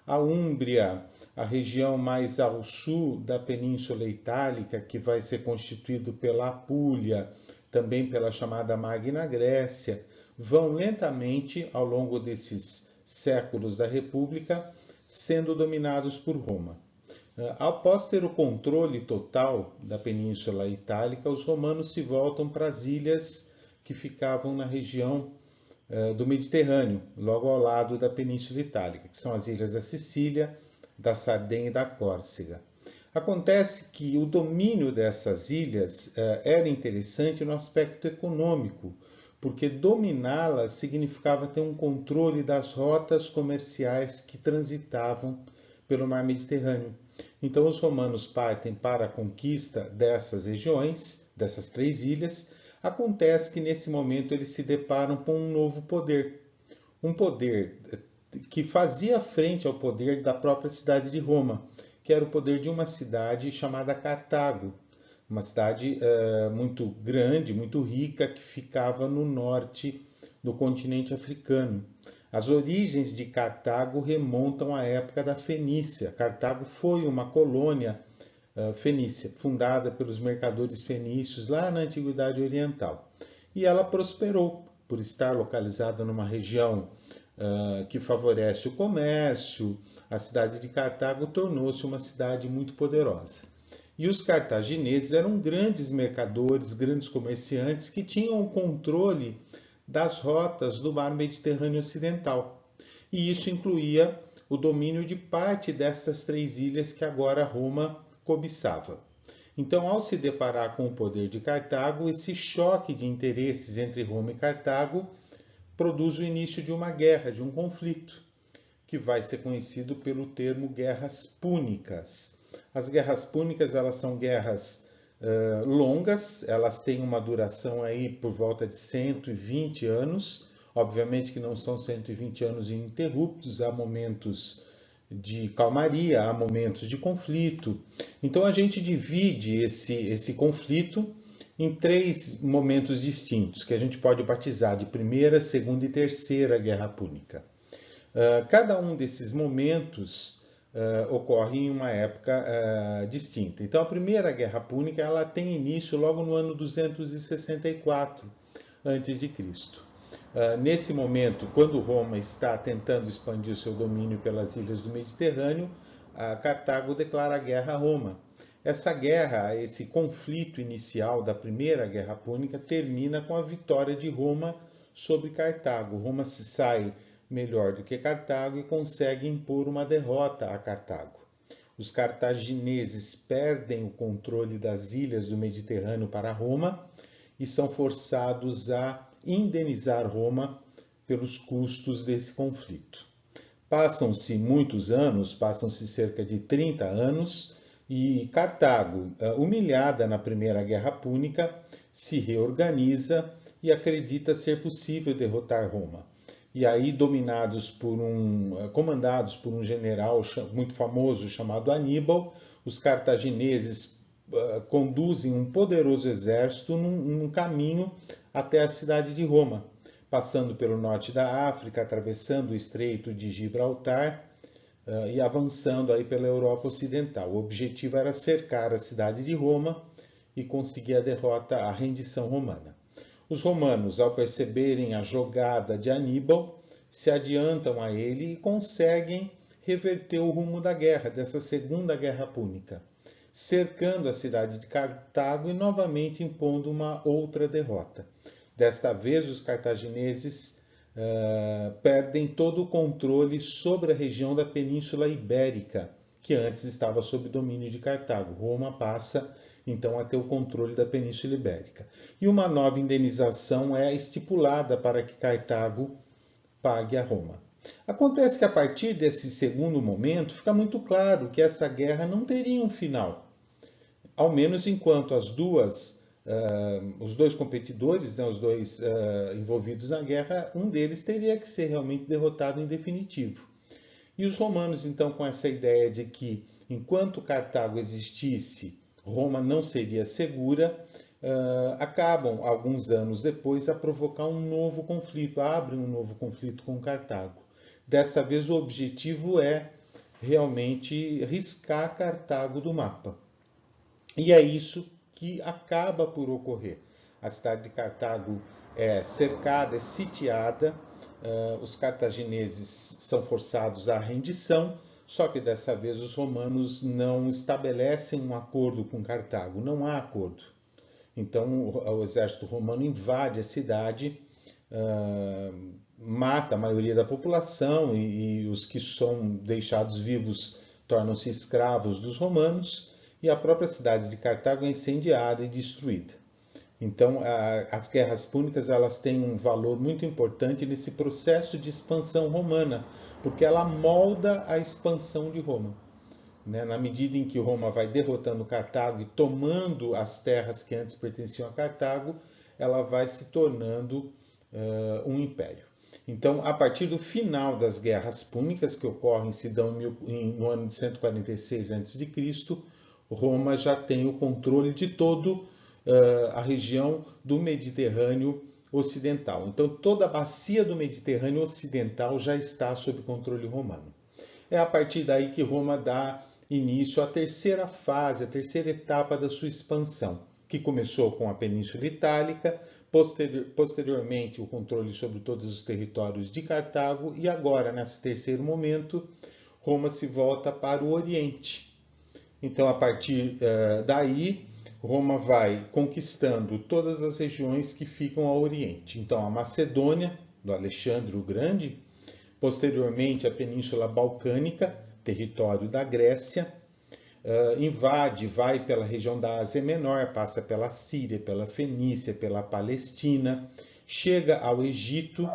A Úmbria, a região mais ao sul da Península Itálica, que vai ser constituído pela Apulia, também pela chamada Magna Grécia, vão lentamente, ao longo desses séculos da República, sendo dominados por Roma. Após ter o controle total da Península Itálica, os romanos se voltam para as ilhas que ficavam na região do Mediterrâneo, logo ao lado da Península Itálica, que são as ilhas da Sicília, da Sardenha e da Córcega. Acontece que o domínio dessas ilhas era interessante no aspecto econômico, porque dominá-las significava ter um controle das rotas comerciais que transitavam pelo mar Mediterrâneo. Então os romanos partem para a conquista dessas regiões, dessas 3 ilhas. Acontece que nesse momento eles se deparam com um novo poder, um poder que fazia frente ao poder da própria cidade de Roma, que era o poder de uma cidade chamada Cartago, uma cidade muito grande, muito rica, que ficava no norte do continente africano. As origens de Cartago remontam à época da Fenícia. Cartago foi uma colônia fenícia, fundada pelos mercadores fenícios lá na Antiguidade Oriental. E ela prosperou por estar localizada numa região que favorece o comércio. A cidade de Cartago tornou-se uma cidade muito poderosa. E os cartagineses eram grandes mercadores, grandes comerciantes que tinham o controle das rotas do mar Mediterrâneo Ocidental. E isso incluía o domínio de parte destas 3 ilhas que agora Roma cobiçava. Então, ao se deparar com o poder de Cartago, esse choque de interesses entre Roma e Cartago produz o início de uma guerra, de um conflito, que vai ser conhecido pelo termo Guerras Púnicas. As Guerras Púnicas elas são guerras longas, elas têm uma duração aí por volta de 120 anos, obviamente que não são 120 anos ininterruptos, há momentos de calmaria, há momentos de conflito. Então a gente divide esse conflito em 3 momentos distintos, que a gente pode batizar de primeira, segunda e terceira Guerra Púnica. Cada um desses momentos ocorre em uma época distinta. Então, a primeira Guerra Púnica ela tem início logo no ano 264 a.C. Nesse momento, quando Roma está tentando expandir o seu domínio pelas ilhas do Mediterrâneo, Cartago declara guerra a Roma. Essa guerra, esse conflito inicial da primeira Guerra Púnica termina com a vitória de Roma sobre Cartago. Roma se sai melhor do que Cartago e consegue impor uma derrota a Cartago. Os cartagineses perdem o controle das ilhas do Mediterrâneo para Roma e são forçados a indenizar Roma pelos custos desse conflito. Passam-se muitos anos, passam-se cerca de 30 anos, e Cartago, humilhada na Primeira Guerra Púnica, se reorganiza e acredita ser possível derrotar Roma. E aí, comandados por um general muito famoso chamado Aníbal, os cartagineses conduzem um poderoso exército num caminho até a cidade de Roma, passando pelo norte da África, atravessando o Estreito de Gibraltar e avançando aí pela Europa Ocidental. O objetivo era cercar a cidade de Roma e conseguir a derrota, a rendição romana. Os romanos, ao perceberem a jogada de Aníbal, se adiantam a ele e conseguem reverter o rumo da guerra, dessa Segunda Guerra Púnica, cercando a cidade de Cartago e novamente impondo uma outra derrota. Desta vez, os cartagineses perdem todo o controle sobre a região da Península Ibérica, que antes estava sob domínio de Cartago. Roma passa, então, a ter o controle da Península Ibérica. E uma nova indenização é estipulada para que Cartago pague a Roma. Acontece que, a partir desse segundo momento, fica muito claro que essa guerra não teria um final, ao menos enquanto os dois competidores, os dois envolvidos na guerra, um deles teria que ser realmente derrotado em definitivo. E os romanos, então, com essa ideia de que, enquanto Cartago existisse, Roma não seria segura, acabam, alguns anos depois, a provocar um novo conflito, abrem um novo conflito com Cartago. Desta vez, o objetivo é realmente riscar Cartago do mapa. E é isso que acaba por ocorrer. A cidade de Cartago é cercada, é sitiada, os cartagineses são forçados à rendição, só que dessa vez os romanos não estabelecem um acordo com Cartago, não há acordo. Então o exército romano invade a cidade, mata a maioria da população e os que são deixados vivos tornam-se escravos dos romanos, e a própria cidade de Cartago é incendiada e destruída. Então, as guerras púnicas elas têm um valor muito importante nesse processo de expansão romana, porque ela molda a expansão de Roma. Na medida em que Roma vai derrotando Cartago e tomando as terras que antes pertenciam a Cartago, ela vai se tornando um império. Então, a partir do final das guerras púnicas, que ocorrem, se dão no ano de 146 a.C., Roma já tem o controle de toda a região do Mediterrâneo Ocidental. Então, toda a bacia do Mediterrâneo Ocidental já está sob controle romano. É a partir daí que Roma dá início à terceira fase, a terceira etapa da sua expansão, que começou com a Península Itálica, posteriormente o controle sobre todos os territórios de Cartago, e agora, nesse terceiro momento, Roma se volta para o Oriente. Então, a partir daí, Roma vai conquistando todas as regiões que ficam ao Oriente. Então, a Macedônia, do Alexandre o Grande, posteriormente a Península Balcânica, território da Grécia, invade, vai pela região da Ásia Menor, passa pela Síria, pela Fenícia, pela Palestina, chega ao Egito,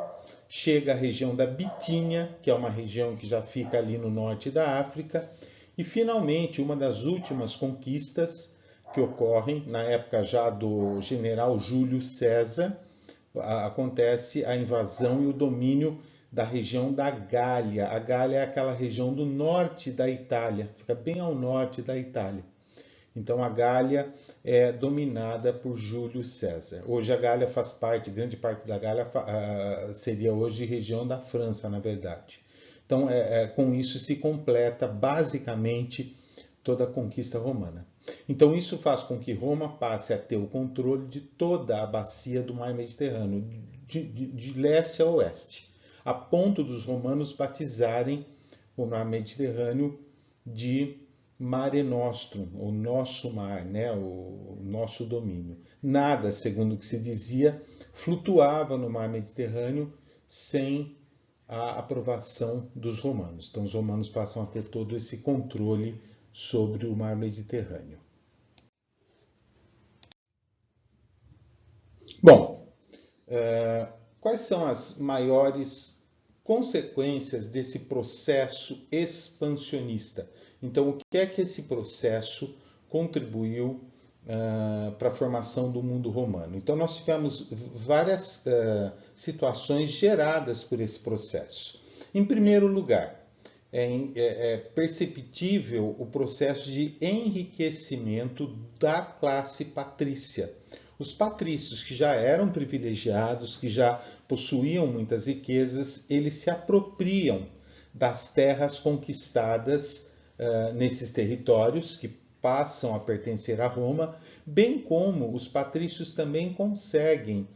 chega à região da Bitínia, que é uma região que já fica ali no norte da África, e finalmente uma das últimas conquistas que ocorrem na época já do general Júlio César, acontece a invasão e o domínio da região da Gália. A Gália é aquela região do norte da Itália, fica bem ao norte da Itália. Então a Gália é dominada por Júlio César. Hoje a Gália faz parte, grande parte da Gália seria hoje região da França, na verdade. Então com isso se completa basicamente toda a conquista romana. Então isso faz com que Roma passe a ter o controle de toda a bacia do mar Mediterrâneo, de leste a oeste, a ponto dos romanos batizarem o mar Mediterrâneo de Mare Nostrum, o nosso mar, o nosso domínio. Nada, segundo o que se dizia, flutuava no mar Mediterrâneo sem a aprovação dos romanos. Então os romanos passam a ter todo esse controle sobre o mar Mediterrâneo. Bom, Quais são as maiores consequências desse processo expansionista? Então, o que é que esse processo contribuiu para a formação do mundo romano? Então, nós tivemos várias situações geradas por esse processo. Em primeiro lugar, é perceptível o processo de enriquecimento da classe patrícia. Os patrícios, que já eram privilegiados, que já possuíam muitas riquezas, eles se apropriam das terras conquistadas nesses territórios, que passam a pertencer a Roma, bem como os patrícios também conseguem,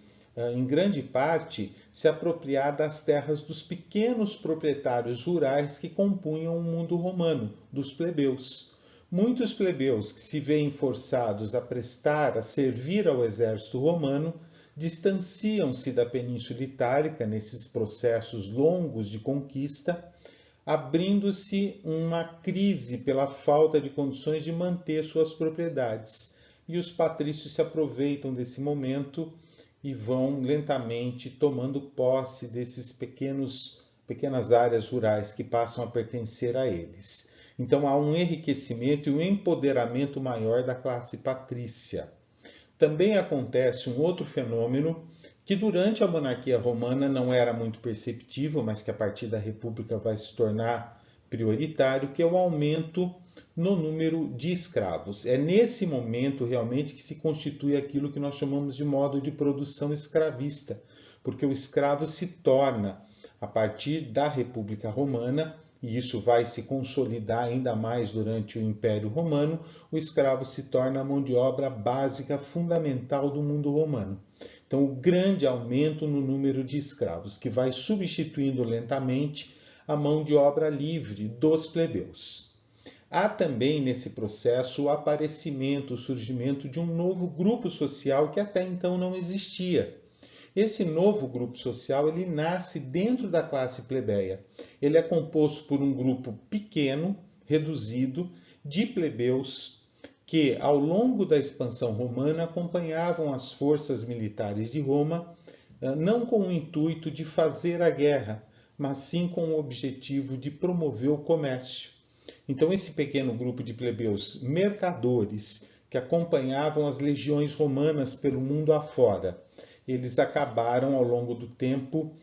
em grande parte, se apropriar das terras dos pequenos proprietários rurais que compunham o mundo romano, dos plebeus. Muitos plebeus que se veem forçados a servir ao exército romano, distanciam-se da Península Itálica nesses processos longos de conquista, abrindo-se uma crise pela falta de condições de manter suas propriedades. E os patrícios se aproveitam desse momento e vão lentamente tomando posse desses pequenas áreas rurais que passam a pertencer a eles. Então há um enriquecimento e um empoderamento maior da classe patrícia. Também acontece um outro fenômeno que durante a monarquia romana não era muito perceptível, mas que a partir da República vai se tornar prioritário, que é o aumento no número de escravos. É nesse momento realmente que se constitui aquilo que nós chamamos de modo de produção escravista, porque o escravo se torna, a partir da República Romana, e isso vai se consolidar ainda mais durante o Império Romano, o escravo se torna a mão de obra básica fundamental do mundo romano. Então, o grande aumento no número de escravos, que vai substituindo lentamente a mão de obra livre dos plebeus. Há também nesse processo o aparecimento, o surgimento de um novo grupo social que até então não existia. Esse novo grupo social ele nasce dentro da classe plebeia. Ele é composto por um grupo pequeno, reduzido, de plebeus que, ao longo da expansão romana, acompanhavam as forças militares de Roma, não com o intuito de fazer a guerra, mas sim com o objetivo de promover o comércio. Então, esse pequeno grupo de plebeus mercadores que acompanhavam as legiões romanas pelo mundo afora, eles acabaram, ao longo do tempo,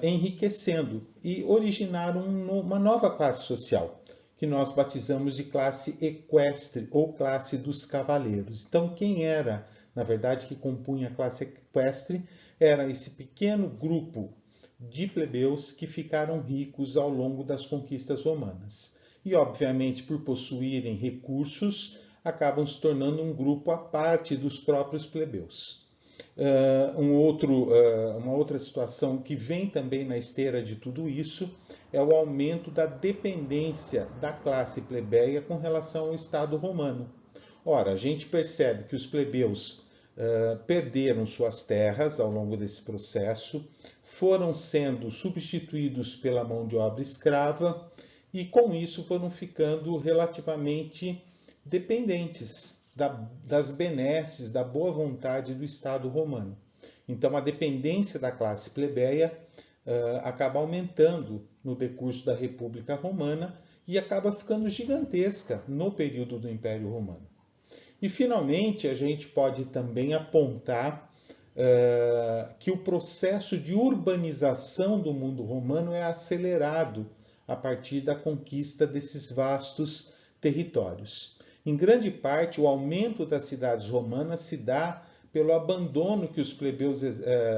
enriquecendo e originaram uma nova classe social, que nós batizamos de classe equestre ou classe dos cavaleiros. Então, quem era, na verdade, que compunha a classe equestre, era esse pequeno grupo de plebeus que ficaram ricos ao longo das conquistas romanas. E, obviamente, por possuírem recursos, acabam se tornando um grupo à parte dos próprios plebeus. Uma outra situação que vem também na esteira de tudo isso é o aumento da dependência da classe plebeia com relação ao Estado romano. Ora, a gente percebe que os plebeus perderam suas terras ao longo desse processo, foram sendo substituídos pela mão de obra escrava e, com isso, foram ficando relativamente dependentes das benesses, da boa vontade do Estado romano. Então, a dependência da classe plebeia acaba aumentando no decurso da República Romana e acaba ficando gigantesca no período do Império Romano. E, finalmente, a gente pode também apontar que o processo de urbanização do mundo romano é acelerado a partir da conquista desses vastos territórios. Em grande parte, o aumento das cidades romanas se dá pelo abandono que os plebeus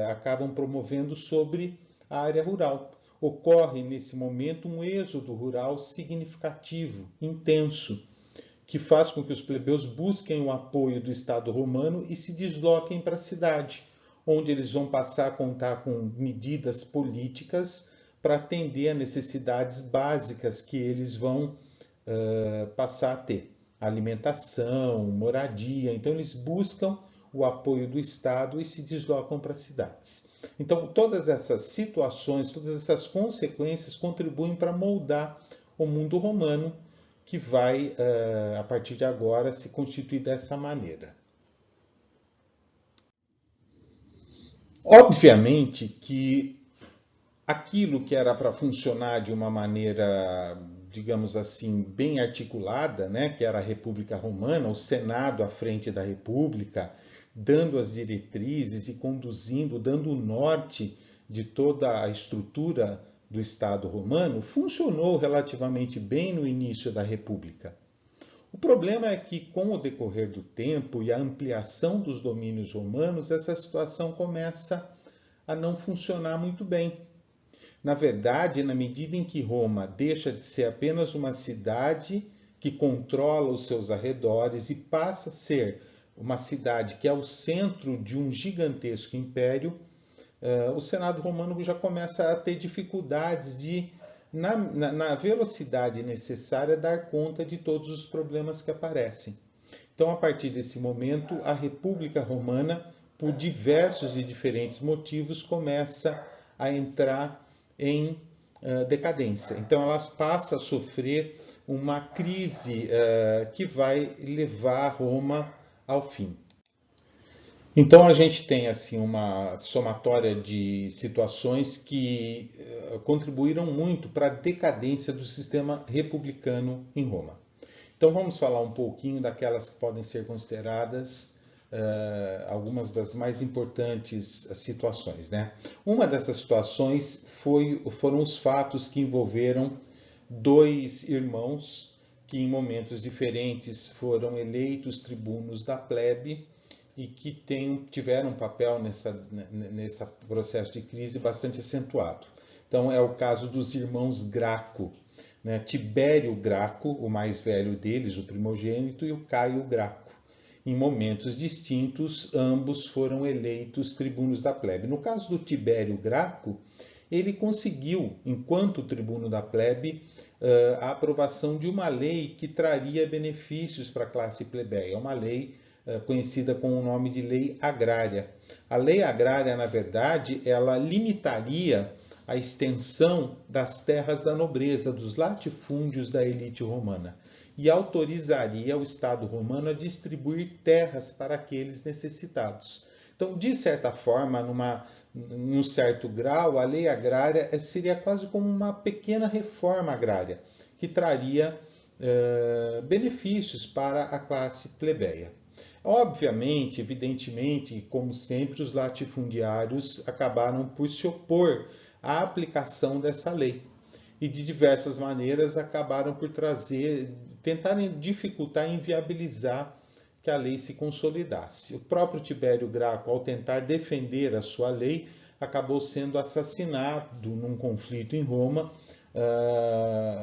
acabam promovendo sobre a área rural. Ocorre, nesse momento, um êxodo rural significativo, intenso, que faz com que os plebeus busquem o apoio do Estado romano e se desloquem para a cidade, onde eles vão passar a contar com medidas políticas para atender a necessidades básicas que eles vão passar a ter. Alimentação, moradia. Então, eles buscam o apoio do Estado e se deslocam para as cidades. Então, todas essas situações, todas essas consequências contribuem para moldar o mundo romano, que vai, a partir de agora, se constituir dessa maneira. Obviamente que aquilo que era para funcionar de uma maneira, digamos assim, bem articulada, né, que era a República Romana, o Senado à frente da República, dando as diretrizes e conduzindo, dando o norte de toda a estrutura do Estado romano, funcionou relativamente bem no início da República. O problema é que, com o decorrer do tempo e a ampliação dos domínios romanos, essa situação começa a não funcionar muito bem. Na verdade, na medida em que Roma deixa de ser apenas uma cidade que controla os seus arredores e passa a ser uma cidade que é o centro de um gigantesco império, o Senado romano já começa a ter dificuldades de, na velocidade necessária, dar conta de todos os problemas que aparecem. Então, a partir desse momento, a República Romana, por diversos e diferentes motivos, começa a entrar em decadência. Então, ela passa a sofrer uma crise que vai levar Roma ao fim. Então a gente tem assim uma somatória de situações que contribuíram muito para a decadência do sistema republicano em Roma. Então vamos falar um pouquinho daquelas que podem ser consideradas algumas das mais importantes situações, né? Uma dessas situações foram os fatos que envolveram dois irmãos que em momentos diferentes foram eleitos tribunos da plebe e que tiveram um papel nesse processo de crise bastante acentuado. Então é o caso dos irmãos Graco, né? Tibério Graco, o mais velho deles, o primogênito, e o Caio Graco. Em momentos distintos, ambos foram eleitos tribunos da plebe. No caso do Tibério Graco, ele conseguiu, enquanto tribuno da plebe, a aprovação de uma lei que traria benefícios para a classe plebeia, uma lei conhecida com o nome de Lei Agrária. A Lei Agrária, na verdade, ela limitaria a extensão das terras da nobreza, dos latifúndios da elite romana, e autorizaria o Estado romano a distribuir terras para aqueles necessitados. Então, de certa forma, num certo grau, a lei agrária seria quase como uma pequena reforma agrária, que traria benefícios para a classe plebeia. Obviamente, evidentemente, como sempre, os latifundiários acabaram por se opor à aplicação dessa lei. E de diversas maneiras acabaram por tentarem dificultar e inviabilizar que a lei se consolidasse. O próprio Tibério Graco, ao tentar defender a sua lei, acabou sendo assassinado num conflito em Roma,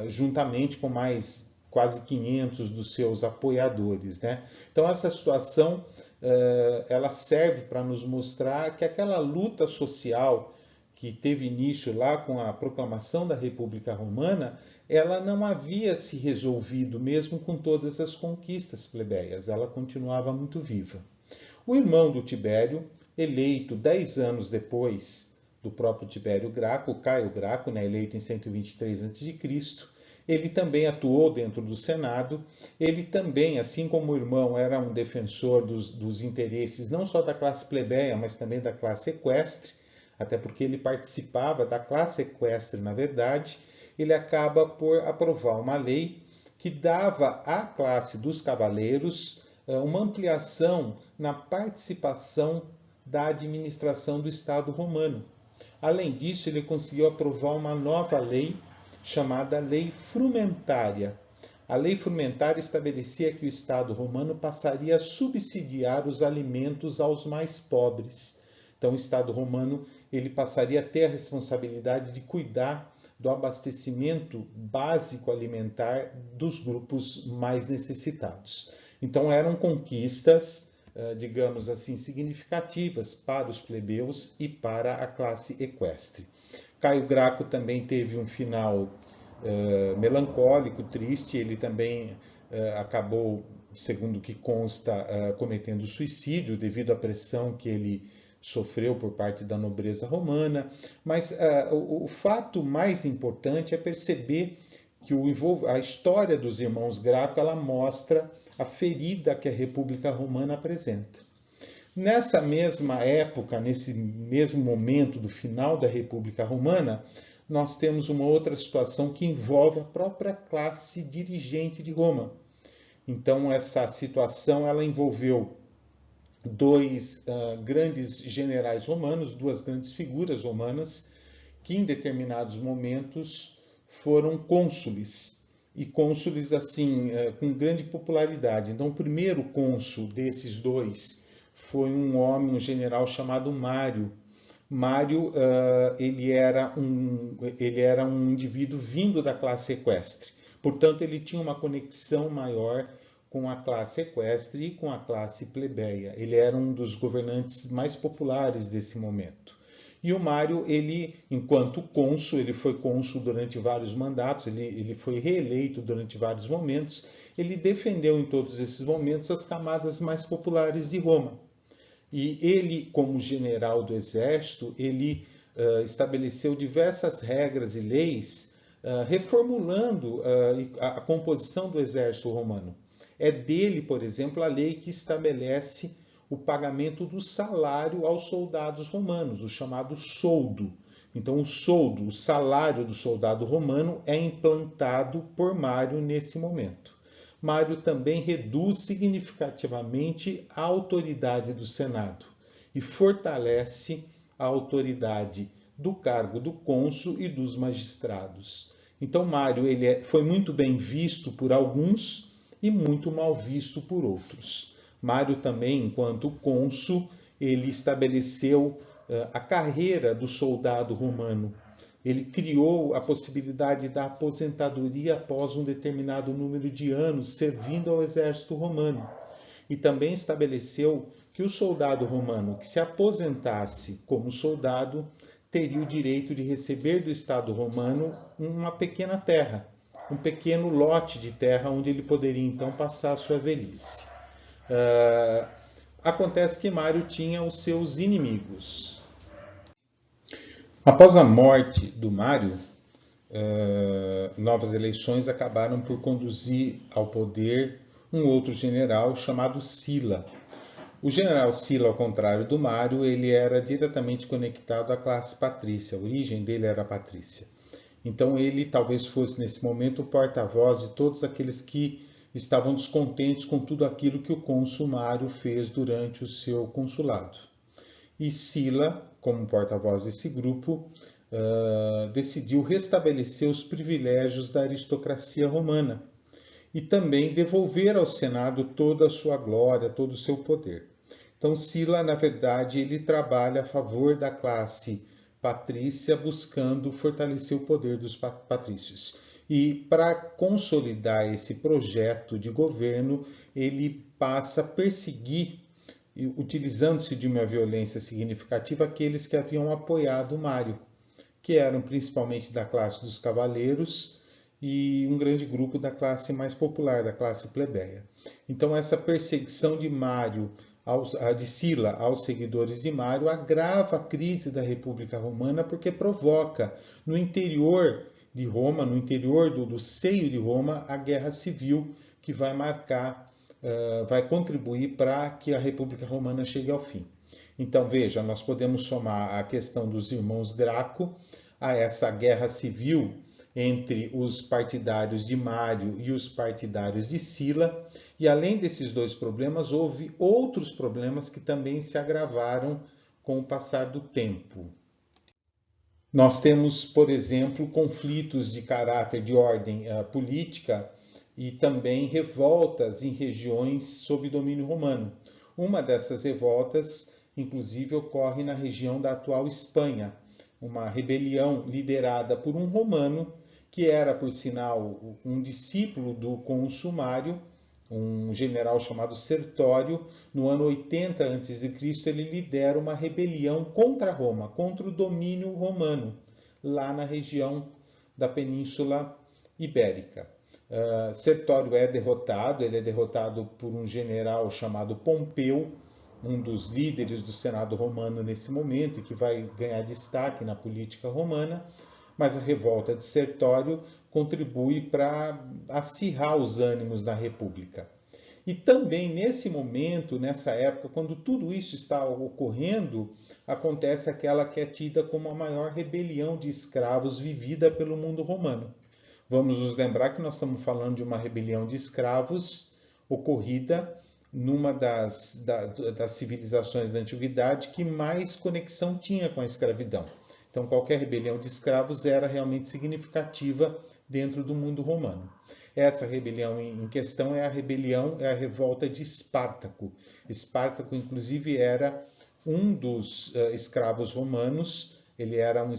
juntamente com mais quase 500 dos seus apoiadores, né? Então essa situação ela serve para nos mostrar que aquela luta social que teve início lá com a proclamação da República Romana, ela não havia se resolvido mesmo com todas as conquistas plebeias, ela continuava muito viva. O irmão do Tibério, eleito 10 anos depois do próprio Tibério Graco, Caio Graco, né, eleito em 123 a.C., ele também atuou dentro do Senado, ele também, assim como o irmão, era um defensor dos interesses não só da classe plebeia, mas também da classe equestre, até porque ele participava da classe equestre, na verdade, ele acaba por aprovar uma lei que dava à classe dos cavaleiros uma ampliação na participação da administração do Estado romano. Além disso, ele conseguiu aprovar uma nova lei chamada Lei Frumentária. A Lei Frumentária estabelecia que o Estado romano passaria a subsidiar os alimentos aos mais pobres. Então, o Estado romano ele passaria a ter a responsabilidade de cuidar do abastecimento básico alimentar dos grupos mais necessitados. Então, eram conquistas, digamos assim, significativas para os plebeus e para a classe equestre. Caio Graco também teve um final melancólico, triste. Ele também acabou, segundo o que consta, cometendo suicídio devido à pressão que ele sofreu por parte da nobreza romana, mas o fato mais importante é perceber que a história dos irmãos Graco ela mostra a ferida que a República Romana apresenta. Nessa mesma época, nesse mesmo momento do final da República Romana, nós temos uma outra situação que envolve a própria classe dirigente de Roma. Então, essa situação ela envolveu dois grandes generais romanos, duas grandes figuras romanas, que em determinados momentos foram cônsules, e cônsules assim, com grande popularidade. Então, o primeiro cônsul desses dois foi um homem, um general chamado Mário. Mário, ele era um indivíduo vindo da classe equestre. Portanto, ele tinha uma conexão maior com a classe equestre e com a classe plebeia. Ele era um dos governantes mais populares desse momento. E o Mário, ele, enquanto cônsul, ele foi cônsul durante vários mandatos, ele foi reeleito durante vários momentos, ele defendeu em todos esses momentos as camadas mais populares de Roma. E ele, como general do exército, ele estabeleceu diversas regras e leis, reformulando a composição do exército romano. É dele, por exemplo, a lei que estabelece o pagamento do salário aos soldados romanos, o chamado soldo. Então, o soldo, o salário do soldado romano, é implantado por Mário nesse momento. Mário também reduz significativamente a autoridade do Senado e fortalece a autoridade do cargo do cônsul e dos magistrados. Então, Mário foi muito bem visto por alguns e muito mal visto por outros. Mário também, enquanto cônsul, ele estabeleceu a carreira do soldado romano. Ele criou a possibilidade da aposentadoria após um determinado número de anos servindo ao exército romano. E também estabeleceu que o soldado romano que se aposentasse como soldado teria o direito de receber do Estado romano uma pequena terra, um pequeno lote de terra onde ele poderia então passar a sua velhice. Acontece que Mário tinha os seus inimigos. Após a morte do Mário, novas eleições acabaram por conduzir ao poder um outro general chamado Sila. O general Sila, ao contrário do Mário, ele era diretamente conectado à classe patrícia, a origem dele era patrícia. Então ele talvez fosse nesse momento o porta-voz de todos aqueles que estavam descontentes com tudo aquilo que o cônsul Mário fez durante o seu consulado. E Sila, como porta-voz desse grupo, decidiu restabelecer os privilégios da aristocracia romana e também devolver ao Senado toda a sua glória, todo o seu poder. Então, Sila, na verdade, ele trabalha a favor da classe patrícia, buscando fortalecer o poder dos patrícios. E para consolidar esse projeto de governo, ele passa a perseguir, utilizando-se de uma violência significativa, aqueles que haviam apoiado Mário, que eram principalmente da classe dos cavaleiros e um grande grupo da classe mais popular, da classe plebeia. Então, essa perseguição de Sila aos seguidores de Mário agrava a crise da República Romana, porque provoca no interior de Roma, no interior do seio de Roma, a guerra civil que vai vai contribuir para que a República Romana chegue ao fim. Então, veja, nós podemos somar a questão dos irmãos Graco a essa guerra civil entre os partidários de Mário e os partidários de Sila, e além desses dois problemas, houve outros problemas que também se agravaram com o passar do tempo. Nós temos, por exemplo, conflitos de caráter de ordem política e também revoltas em regiões sob domínio romano. Uma dessas revoltas, inclusive, ocorre na região da atual Espanha, uma rebelião liderada por um romano, que era, por sinal, um discípulo do cônsul Mário, um general chamado Sertório. No ano 80 a.C., ele lidera uma rebelião contra Roma, contra o domínio romano, lá na região da Península Ibérica. Sertório é derrotado, ele é derrotado por um general chamado Pompeu, um dos líderes do Senado romano nesse momento, e que vai ganhar destaque na política romana, mas a revolta de Sertório contribui para acirrar os ânimos na República. E também nesse momento, nessa época, quando tudo isso está ocorrendo, acontece aquela que é tida como a maior rebelião de escravos vivida pelo mundo romano. Vamos nos lembrar que nós estamos falando de uma rebelião de escravos ocorrida numa das civilizações da antiguidade que mais conexão tinha com a escravidão. Então, qualquer rebelião de escravos era realmente significativa dentro do mundo romano. Essa rebelião em questão é a revolta de Espartaco. Espartaco, inclusive, era um dos escravos romanos. Ele era um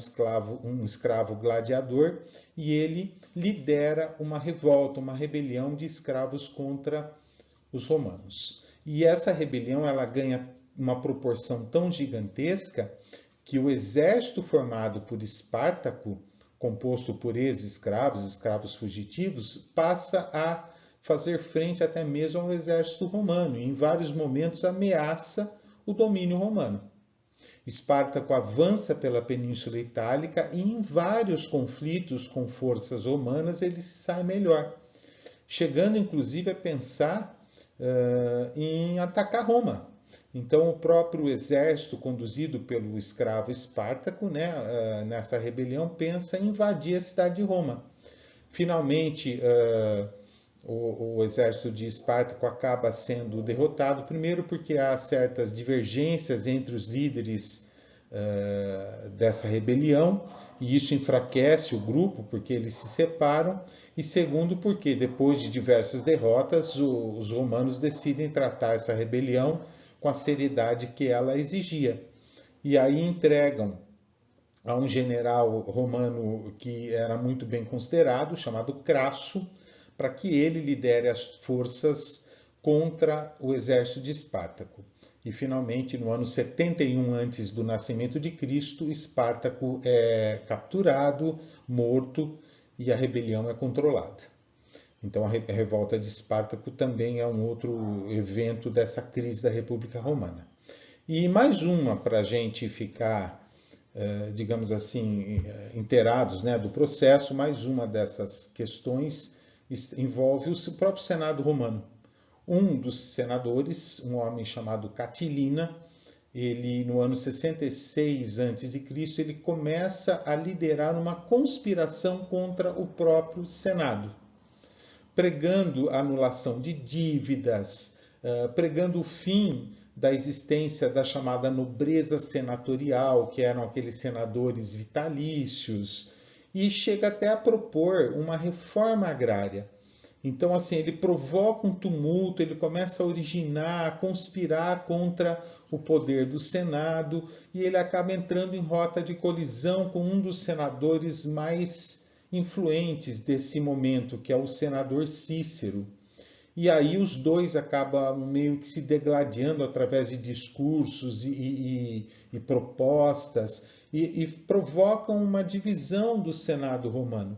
escravo gladiador, e ele lidera uma revolta, uma rebelião de escravos contra os romanos. E essa rebelião ela ganha uma proporção tão gigantesca que o exército formado por Espartaco, composto por ex-escravos, escravos fugitivos, passa a fazer frente até mesmo ao exército romano e em vários momentos ameaça o domínio romano. Espartaco avança pela Península Itálica e em vários conflitos com forças romanas ele se sai melhor, chegando inclusive a pensar em atacar Roma. Então o próprio exército conduzido pelo escravo Espartaco, nessa rebelião, pensa em invadir a cidade de Roma. Finalmente, o exército de Espartaco acaba sendo derrotado, primeiro porque há certas divergências entre os líderes dessa rebelião, e isso enfraquece o grupo, porque eles se separam, e segundo porque, depois de diversas derrotas, os romanos decidem tratar essa rebelião com a seriedade que ela exigia. E aí entregam a um general romano que era muito bem considerado, chamado Crasso, para que ele lidere as forças contra o exército de Espartaco. E finalmente, no ano 71 antes do nascimento de Cristo, Espartaco é capturado, morto, e a rebelião é controlada. Então a revolta de Espartaco também é um outro evento dessa crise da República Romana. E mais uma para a gente ficar, digamos assim, inteirados do processo, mais uma dessas questões envolve o próprio Senado romano. Um dos senadores, um homem chamado Catilina, ele no ano 66 a.C., ele começa a liderar uma conspiração contra o próprio Senado, pregando a anulação de dívidas, pregando o fim da existência da chamada nobreza senatorial, que eram aqueles senadores vitalícios, e chega até a propor uma reforma agrária. Então, assim, ele provoca um tumulto, ele começa a originar, a conspirar contra o poder do Senado, e ele acaba entrando em rota de colisão com um dos senadores mais influentes desse momento, que é o senador Cícero. E aí os dois acabam meio que se degladiando através de discursos e propostas, e provocam uma divisão do Senado romano.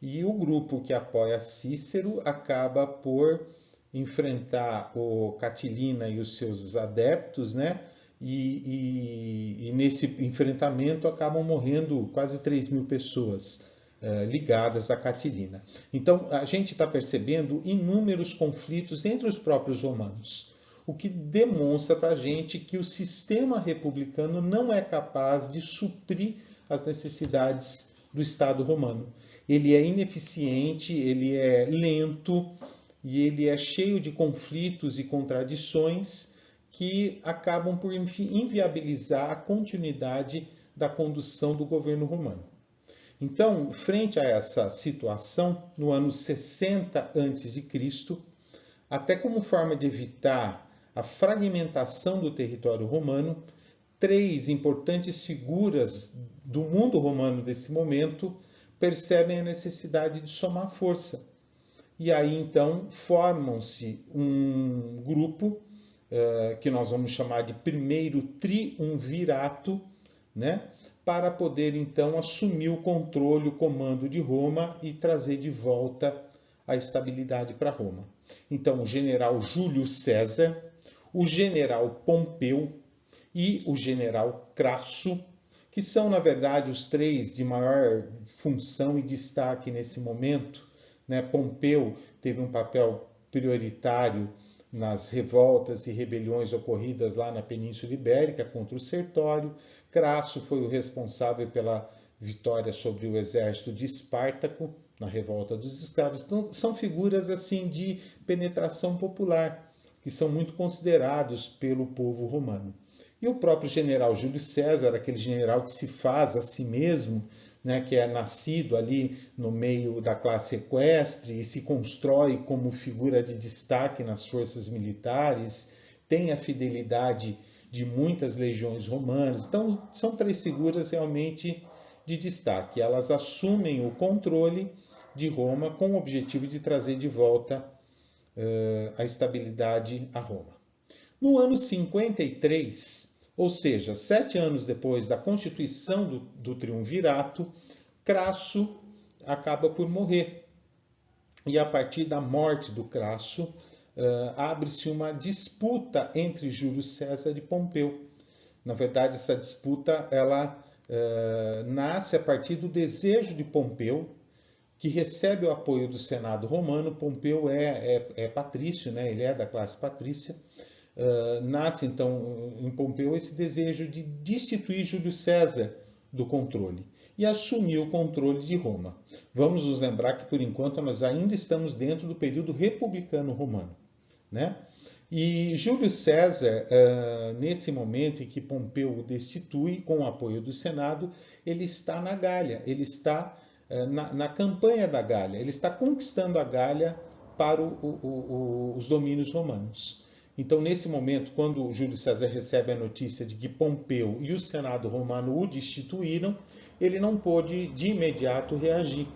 E o grupo que apoia Cícero acaba por enfrentar o Catilina e os seus adeptos, e nesse enfrentamento acabam morrendo quase 3.000 pessoas ligadas a Catilina. Então, a gente está percebendo inúmeros conflitos entre os próprios romanos, o que demonstra para a gente que o sistema republicano não é capaz de suprir as necessidades do Estado romano. Ele é ineficiente, ele é lento e ele é cheio de conflitos e contradições que acabam por inviabilizar a continuidade da condução do governo romano. Então, frente a essa situação, no ano 60 a.C., até como forma de evitar a fragmentação do território romano, 3 importantes figuras do mundo romano desse momento percebem a necessidade de somar força. E aí, então, formam-se um grupo que nós vamos chamar de primeiro triunvirato, para poder, então, assumir o controle, o comando de Roma e trazer de volta a estabilidade para Roma. Então, o general Júlio César, o general Pompeu e o general Crasso, que são, na verdade, os 3 de maior função e destaque nesse momento. Pompeu teve um papel prioritário nas revoltas e rebeliões ocorridas lá na Península Ibérica contra o Sertório. Crasso foi o responsável pela vitória sobre o exército de Espartaco na revolta dos escravos. Então, são figuras assim de penetração popular, que são muito considerados pelo povo romano. E o próprio general Júlio César, aquele general que se faz a si mesmo, né, que é nascido ali no meio da classe equestre e se constrói como figura de destaque nas forças militares, tem a fidelidade de muitas legiões romanas. Então, são 3 figuras realmente de destaque. Elas assumem o controle de Roma com o objetivo de trazer de volta a estabilidade a Roma. No ano 53, ou seja, 7 anos depois da constituição do triunvirato, Crasso acaba por morrer. E a partir da morte do Crasso, abre-se uma disputa entre Júlio César e Pompeu. Na verdade, essa disputa ela nasce a partir do desejo de Pompeu, que recebe o apoio do Senado romano. Pompeu é patrício, né? Ele é da classe patrícia. Nasce então em Pompeu esse desejo de destituir Júlio César do controle e assumir o controle de Roma. Vamos nos lembrar que por enquanto nós ainda estamos dentro do período republicano romano, né? E Júlio César, nesse momento em que Pompeu o destitui com o apoio do Senado, ele está na Gália, ele está na campanha da Gália, ele está conquistando a Gália para os domínios romanos. Então, nesse momento, quando Júlio César recebe a notícia de que Pompeu e o Senado romano o destituíram, ele não pôde de imediato reagir.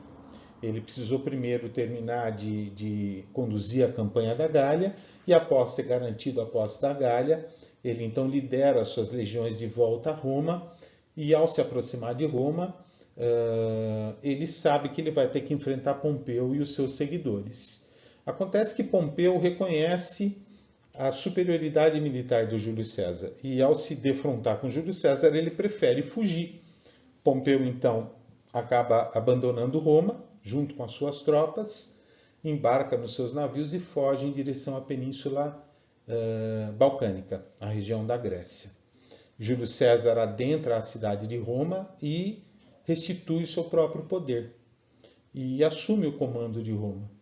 Ele precisou primeiro terminar de conduzir a campanha da Gália e, após ter garantido a posse da Gália, ele então lidera as suas legiões de volta a Roma e, ao se aproximar de Roma, ele sabe que ele vai ter que enfrentar Pompeu e os seus seguidores. Acontece que Pompeu reconhece a superioridade militar do Júlio César e, ao se defrontar com Júlio César, ele prefere fugir. Pompeu, então, acaba abandonando Roma, junto com as suas tropas, embarca nos seus navios e foge em direção à Península Balcânica, a região da Grécia. Júlio César adentra a cidade de Roma e restitui seu próprio poder e assume o comando de Roma.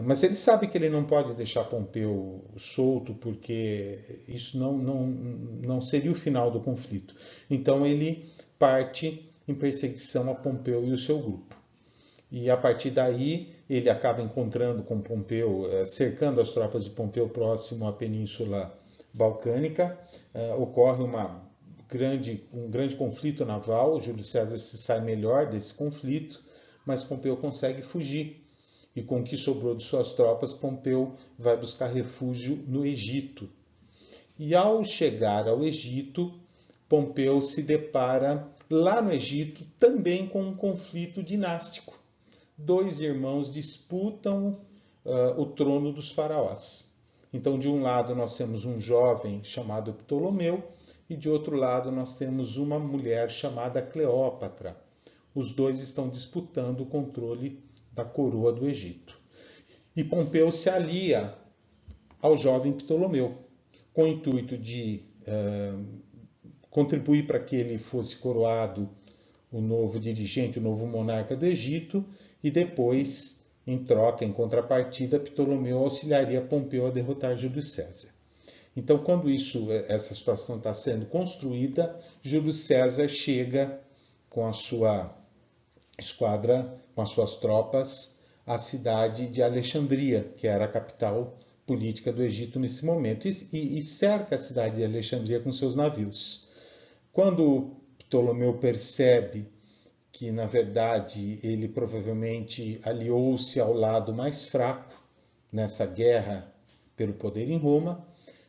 Mas ele sabe que ele não pode deixar Pompeu solto, porque isso não seria o final do conflito. Então ele parte em perseguição a Pompeu e o seu grupo. E a partir daí ele acaba encontrando com Pompeu, cercando as tropas de Pompeu próximo à Península Balcânica. Ocorre um grande conflito naval. Júlio César se sai melhor desse conflito, mas Pompeu consegue fugir. E com o que sobrou de suas tropas, Pompeu vai buscar refúgio no Egito. E ao chegar ao Egito, Pompeu se depara lá no Egito também com um conflito dinástico. 2 irmãos disputam o trono dos faraós. Então, de um lado nós temos um jovem chamado Ptolomeu e de outro lado nós temos uma mulher chamada Cleópatra. Os 2 estão disputando o controle da coroa do Egito. E Pompeu se alia ao jovem Ptolomeu, com o intuito de contribuir para que ele fosse coroado o novo dirigente, o novo monarca do Egito, e depois, em troca, em contrapartida, Ptolomeu auxiliaria Pompeu a derrotar Júlio César. Então, quando essa situação está sendo construída, Júlio César chega com a sua esquadra, com as suas tropas, à cidade de Alexandria, que era a capital política do Egito nesse momento, e cerca a cidade de Alexandria com seus navios. Quando Ptolomeu percebe que, na verdade, ele provavelmente aliou-se ao lado mais fraco nessa guerra pelo poder em Roma,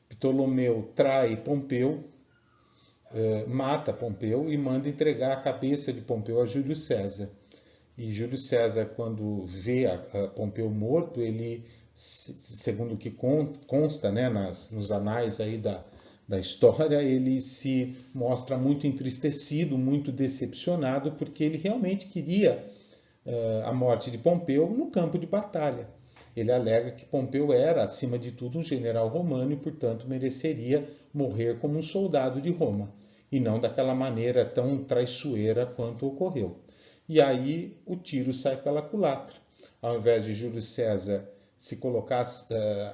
Ptolomeu trai Pompeu, mata Pompeu e manda entregar a cabeça de Pompeu a Júlio César. E Júlio César, quando vê Pompeu morto, ele, segundo o que consta, né, nos anais aí da história, ele se mostra muito entristecido, muito decepcionado, porque ele realmente queria a morte de Pompeu no campo de batalha. Ele alega que Pompeu era, acima de tudo, um general romano e, portanto, mereceria morrer como um soldado de Roma, e não daquela maneira tão traiçoeira quanto ocorreu. E aí o tiro sai pela culatra. Ao invés de Júlio César se colocar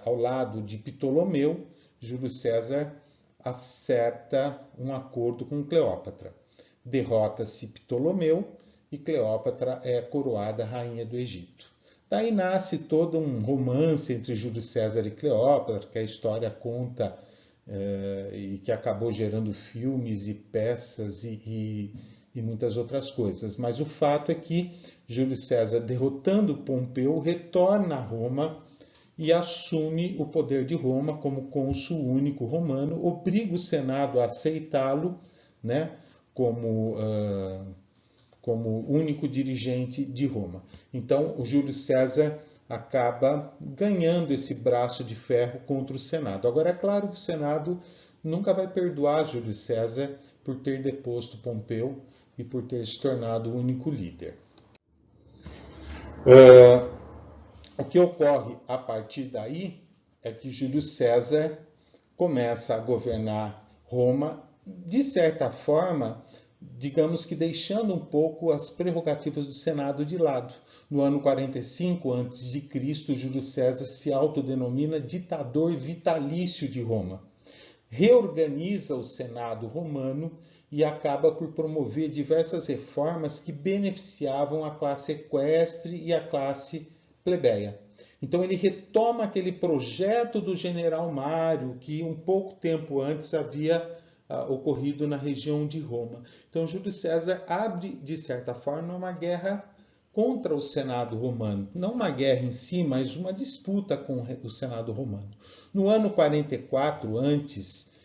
ao lado de Ptolomeu, Júlio César acerta um acordo com Cleópatra. Derrota-se Ptolomeu e Cleópatra é coroada rainha do Egito. Daí nasce todo um romance entre Júlio César e Cleópatra, que a história conta e que acabou gerando filmes e peças e muitas outras coisas. Mas o fato é que Júlio César, derrotando Pompeu, retorna a Roma e assume o poder de Roma como cônsul único romano, obriga o Senado a aceitá-lo, né, como único dirigente de Roma. Então, o Júlio César acaba ganhando esse braço de ferro contra o Senado. Agora, é claro que o Senado nunca vai perdoar Júlio César por ter deposto Pompeu e por ter se tornado o único líder. O que ocorre a partir daí é que Júlio César começa a governar Roma, de certa forma, digamos que deixando um pouco as prerrogativas do Senado de lado. No ano 45 a.C., Júlio César se autodenomina ditador vitalício de Roma. Reorganiza o Senado romano e acaba por promover diversas reformas que beneficiavam a classe equestre e a classe plebeia. Então ele retoma aquele projeto do general Mário, que um pouco tempo antes havia ocorrido na região de Roma. Então Júlio César abre, de certa forma, uma guerra contra o Senado romano. Não uma guerra em si, mas uma disputa com o Senado romano. No ano 44 a.C.,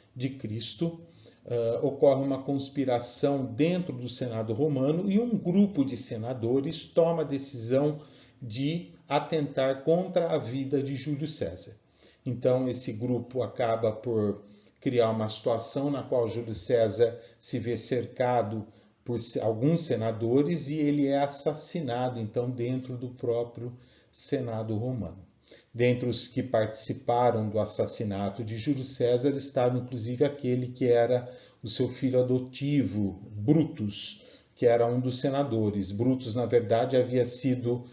ocorre uma conspiração dentro do Senado romano e um grupo de senadores toma a decisão de atentar contra a vida de Júlio César. Então esse grupo acaba por criar uma situação na qual Júlio César se vê cercado por alguns senadores e ele é assassinado, então, dentro do próprio Senado romano. Dentre os que participaram do assassinato de Júlio César estava, inclusive, aquele que era o seu filho adotivo, Brutus, que era um dos senadores. Brutus, na verdade, havia sido,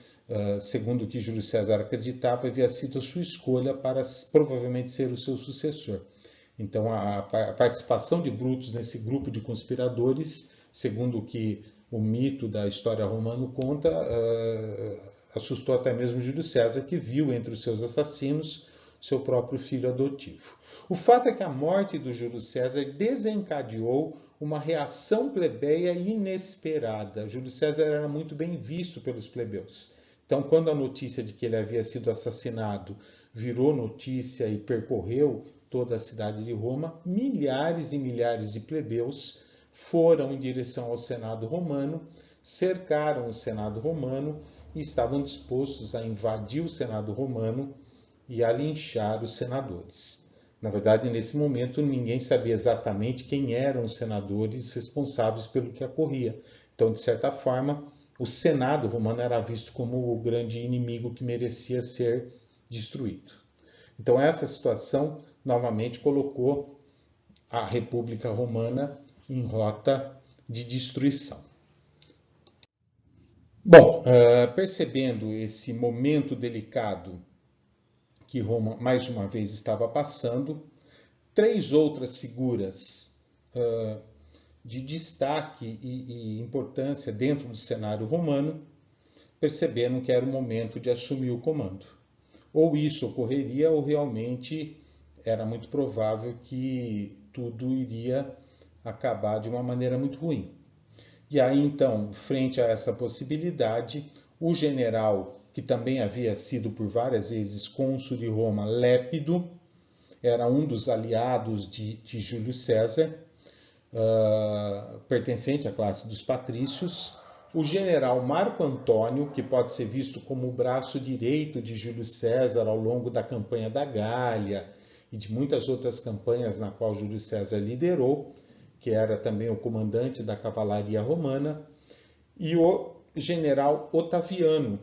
segundo o que Júlio César acreditava, havia sido a sua escolha para provavelmente ser o seu sucessor. Então, a participação de Brutus nesse grupo de conspiradores, segundo o que o mito da história romana conta, assustou até mesmo Júlio César, que viu entre os seus assassinos seu próprio filho adotivo. O fato é que a morte do Júlio César desencadeou uma reação plebeia inesperada. Júlio César era muito bem visto pelos plebeus. Então, quando a notícia de que ele havia sido assassinado virou notícia e percorreu toda a cidade de Roma, milhares e milhares de plebeus foram em direção ao Senado romano, cercaram o Senado romano e estavam dispostos a invadir o Senado romano e a linchar os senadores. Na verdade, nesse momento, ninguém sabia exatamente quem eram os senadores responsáveis pelo que ocorria. Então, de certa forma, o Senado romano era visto como o grande inimigo que merecia ser destruído. Então, essa situação novamente colocou a República Romana em rota de destruição. Bom, percebendo esse momento delicado que Roma, mais uma vez, estava passando, três outras figuras de destaque e importância dentro do cenário romano perceberam que era o momento de assumir o comando. Ou isso ocorreria, ou realmente era muito provável que tudo iria acabar de uma maneira muito ruim. E aí, então, frente a essa possibilidade, o general, que também havia sido por várias vezes cônsul de Roma, Lépido, era um dos aliados de Júlio César, pertencente à classe dos patrícios, o general Marco Antônio, que pode ser visto como o braço direito de Júlio César ao longo da campanha da Gália e de muitas outras campanhas na qual Júlio César liderou, que era também o comandante da cavalaria romana, e o general Otaviano,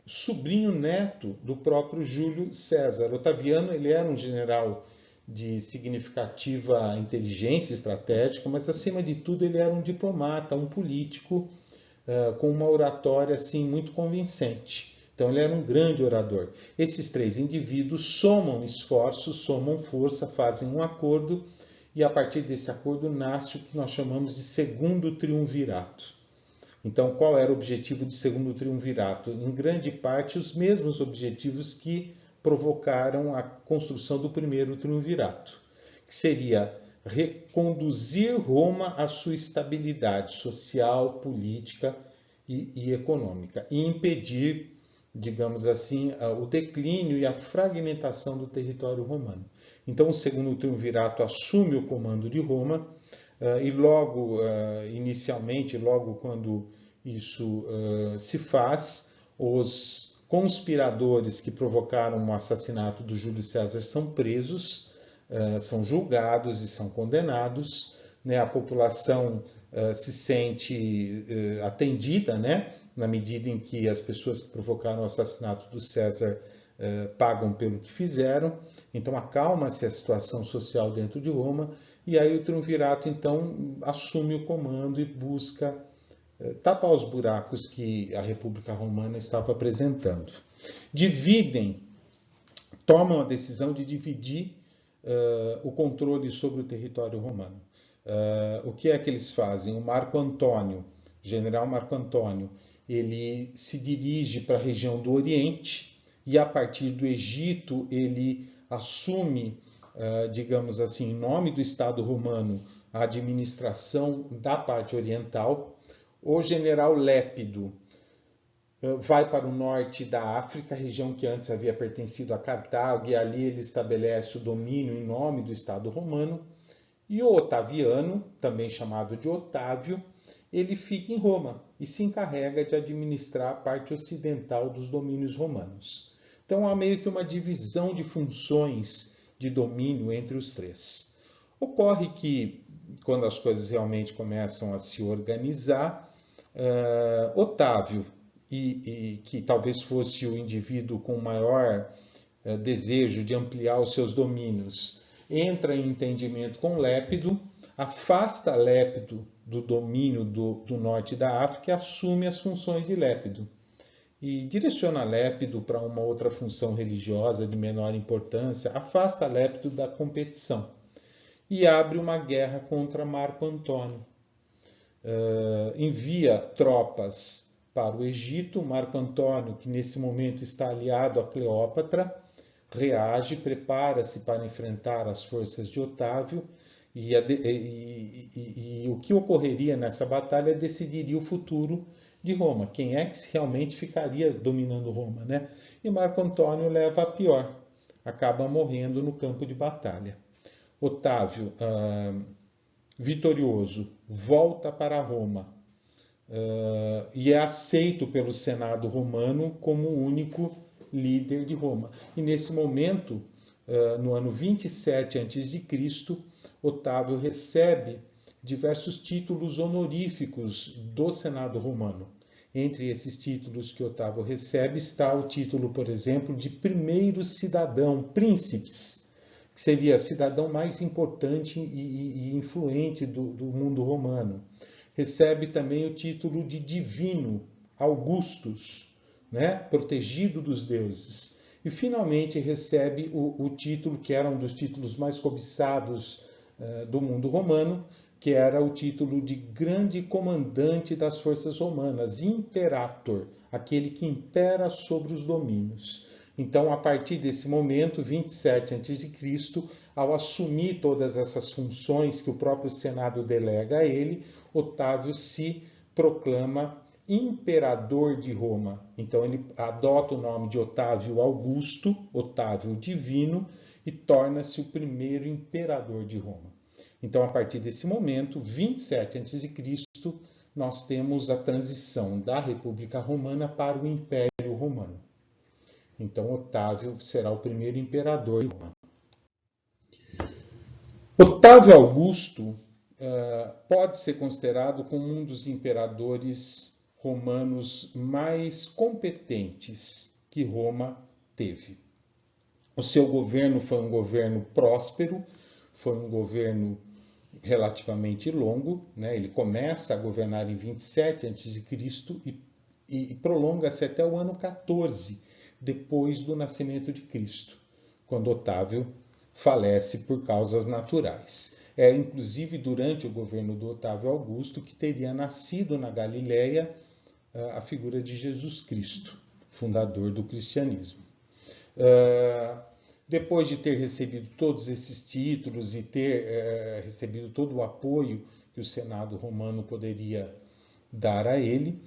sobrinho neto do próprio Júlio César. Otaviano ele era um general de significativa inteligência estratégica, mas acima de tudo ele era um diplomata, um político com uma oratória assim muito convincente. Então ele era um grande orador. Esses três indivíduos somam esforços, somam força, fazem um acordo e a partir desse acordo nasce o que nós chamamos de segundo triunvirato. Então, qual era o objetivo do segundo triunvirato? Em grande parte, os mesmos objetivos que provocaram a construção do primeiro triunvirato, que seria reconduzir Roma à sua estabilidade social, política e econômica e impedir, digamos assim, o declínio e a fragmentação do território romano. Então, o segundo triunvirato assume o comando de Roma e logo, inicialmente, logo quando isso se faz, os conspiradores que provocaram o assassinato do Júlio César são presos, são julgados e são condenados, né? A população se sente atendida, né? Na medida em que as pessoas que provocaram o assassinato do César pagam pelo que fizeram. Então acalma-se a situação social dentro de Roma e aí o triunvirato então assume o comando e busca tapar os buracos que a República Romana estava apresentando. Tomam a decisão de dividir o controle sobre o território romano. O que é que eles fazem? O Marco Antônio, general Marco Antônio, ele se dirige para a região do Oriente e a partir do Egito ele assume, digamos assim, em nome do Estado romano, a administração da parte oriental. O general Lépido vai para o norte da África, região que antes havia pertencido a Cartago, e ali ele estabelece o domínio em nome do Estado romano. E o Otaviano, também chamado de Otávio, ele fica em Roma e se encarrega de administrar a parte ocidental dos domínios romanos. Então há meio que uma divisão de funções de domínio entre os três. Ocorre que, quando as coisas realmente começam a se organizar, Otávio, que talvez fosse o indivíduo com maior desejo de ampliar os seus domínios, entra em entendimento com Lépido, afasta Lépido do domínio do norte da África e assume as funções de Lépido. E direciona Lépido para uma outra função religiosa de menor importância, afasta Lépido da competição e abre uma guerra contra Marco Antônio. Envia tropas para o Egito. Marco Antônio, que nesse momento está aliado a Cleópatra, reage, prepara-se para enfrentar as forças de Otávio e o que ocorreria nessa batalha decidiria o futuro de Roma, quem é que realmente ficaria dominando Roma, né? E Marco Antônio leva a pior, acaba morrendo no campo de batalha. Otávio, vitorioso, volta para Roma e é aceito pelo Senado romano como o único líder de Roma. E nesse momento, no ano 27 a.C., Otávio recebe diversos títulos honoríficos do Senado romano. Entre esses títulos que Otávio recebe está o título, por exemplo, de primeiro cidadão, príncipes, que seria cidadão mais importante e influente do mundo romano. Recebe também o título de divino, Augustus, né? Protegido dos deuses. E finalmente recebe o título que era um dos títulos mais cobiçados do mundo romano, que era o título de grande comandante das forças romanas, imperator, aquele que impera sobre os domínios. Então, a partir desse momento, 27 a.C., ao assumir todas essas funções que o próprio Senado delega a ele, Otávio se proclama imperador de Roma. Então, ele adota o nome de Otávio Augusto, Otávio Divino, e torna-se o primeiro imperador de Roma. Então, a partir desse momento, 27 a.C., nós temos a transição da República Romana para o Império Romano. Então, Otávio será o primeiro imperador de Roma. Otávio Augusto pode ser considerado como um dos imperadores romanos mais competentes que Roma teve. O seu governo foi um governo próspero, foi um governo relativamente longo, né? Ele começa a governar em 27 a.C. e prolonga-se até o ano 14, depois do nascimento de Cristo, quando Otávio falece por causas naturais. É inclusive durante o governo do Otávio Augusto que teria nascido na Galileia a figura de Jesus Cristo, fundador do cristianismo. Depois de ter recebido todos esses títulos e ter recebido todo o apoio que o Senado romano poderia dar a ele,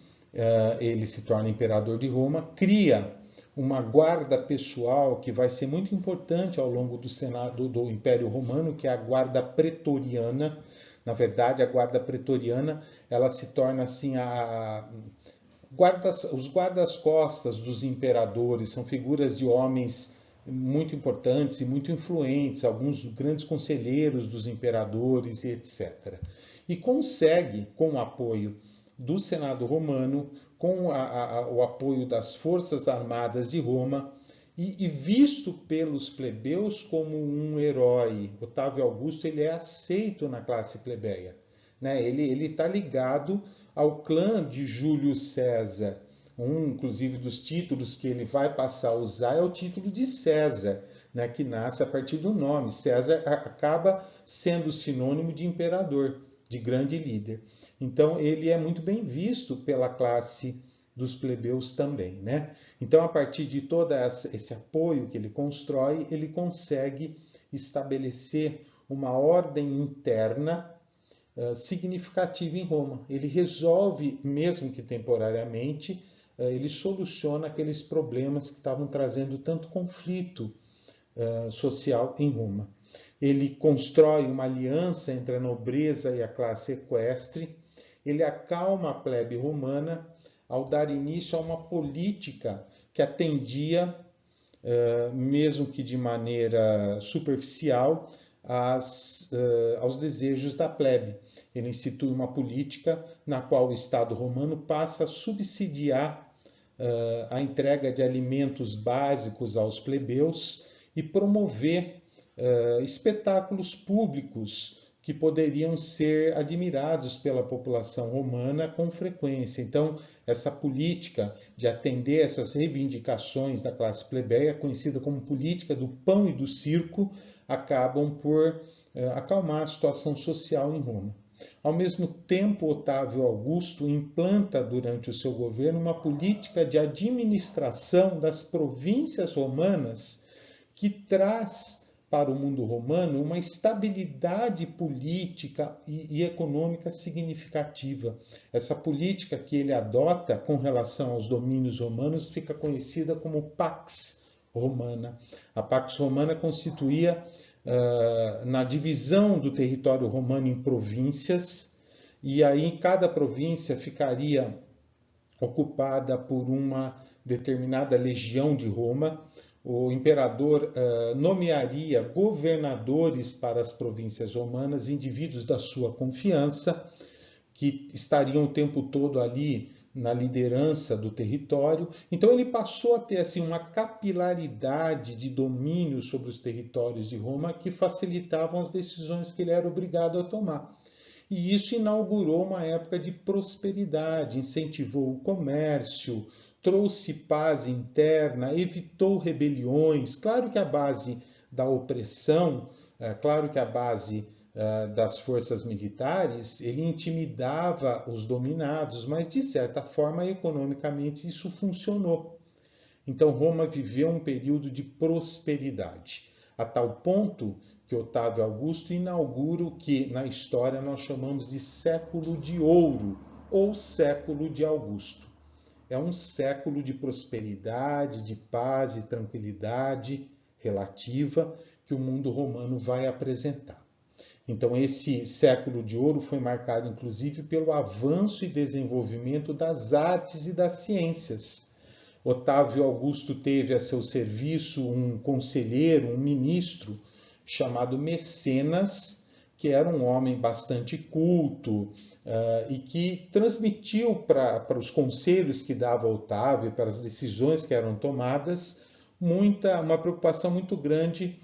ele se torna imperador de Roma, cria uma guarda pessoal que vai ser muito importante ao longo do Senado do Império Romano, que é a guarda pretoriana. Na verdade, a guarda pretoriana ela se torna assim os guardas-costas dos imperadores, são figuras de homens muito importantes e muito influentes, alguns grandes conselheiros dos imperadores e etc. E consegue, com o apoio do Senado romano, com o apoio das forças armadas de Roma, e visto pelos plebeus como um herói. Otávio Augusto ele é aceito na classe plebeia, né? Ele está ligado ao clã de Júlio César. Inclusive, dos títulos que ele vai passar a usar é o título de César, né? Que nasce a partir do nome. César acaba sendo sinônimo de imperador, de grande líder. Então, ele é muito bem visto pela classe dos plebeus também, né? Então, a partir de todo esse apoio que ele constrói, ele consegue estabelecer uma ordem interna significativa em Roma. Ele resolve, mesmo que temporariamente, ele soluciona aqueles problemas que estavam trazendo tanto conflito social em Roma. Ele constrói uma aliança entre a nobreza e a classe equestre, ele acalma a plebe romana ao dar início a uma política que atendia, mesmo que de maneira superficial, aos desejos da plebe. Ele institui uma política na qual o Estado romano passa a subsidiar a entrega de alimentos básicos aos plebeus e promover espetáculos públicos que poderiam ser admirados pela população romana com frequência. Então, essa política de atender essas reivindicações da classe plebeia, conhecida como política do pão e do circo, acabam por acalmar a situação social em Roma. Ao mesmo tempo, Otávio Augusto implanta durante o seu governo uma política de administração das províncias romanas que traz para o mundo romano uma estabilidade política e econômica significativa. Essa política que ele adota com relação aos domínios romanos fica conhecida como Pax Romana. A Pax Romana constituía na divisão do território romano em províncias, e aí cada província ficaria ocupada por uma determinada legião de Roma. O imperador nomearia governadores para as províncias romanas, indivíduos da sua confiança, que estariam o tempo todo ali na liderança do território. Então ele passou a ter assim, uma capilaridade de domínio sobre os territórios de Roma que facilitavam as decisões que ele era obrigado a tomar. E isso inaugurou uma época de prosperidade, incentivou o comércio, trouxe paz interna, evitou rebeliões. Claro que a base da opressão, claro que a base das forças militares, ele intimidava os dominados, mas de certa forma, economicamente, isso funcionou. Então, Roma viveu um período de prosperidade, a tal ponto que Otávio Augusto inaugura o que na história nós chamamos de século de ouro, ou século de Augusto. É um século de prosperidade, de paz e tranquilidade relativa que o mundo romano vai apresentar. Então, esse século de ouro foi marcado, inclusive, pelo avanço e desenvolvimento das artes e das ciências. Otávio Augusto teve a seu serviço um conselheiro, um ministro, chamado Mecenas, que era um homem bastante culto, e que transmitiu para os conselhos que dava Otávio, para as decisões que eram tomadas, uma preocupação muito grande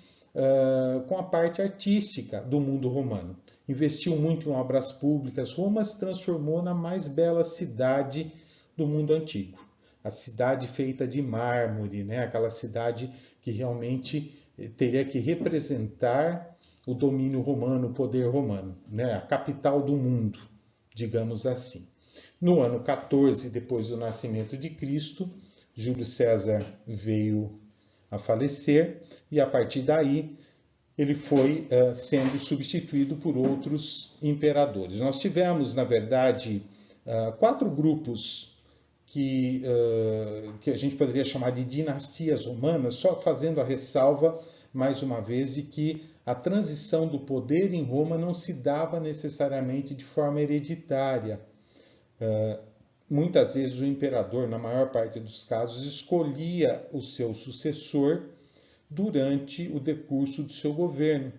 com a parte artística do mundo romano. Investiu muito em obras públicas. Roma se transformou na mais bela cidade do mundo antigo. A cidade feita de mármore, né? Aquela cidade que realmente teria que representar o domínio romano, o poder romano, né? A capital do mundo, digamos assim. No ano 14, depois do nascimento de Cristo, Júlio César veio a falecer e a partir daí ele foi sendo substituído por outros imperadores. Nós tivemos, na verdade, 4 grupos que a gente poderia chamar de dinastias romanas, só fazendo a ressalva, mais uma vez, de que a transição do poder em Roma não se dava necessariamente de forma hereditária. Muitas vezes o imperador, na maior parte dos casos, escolhia o seu sucessor durante o decurso do seu governo.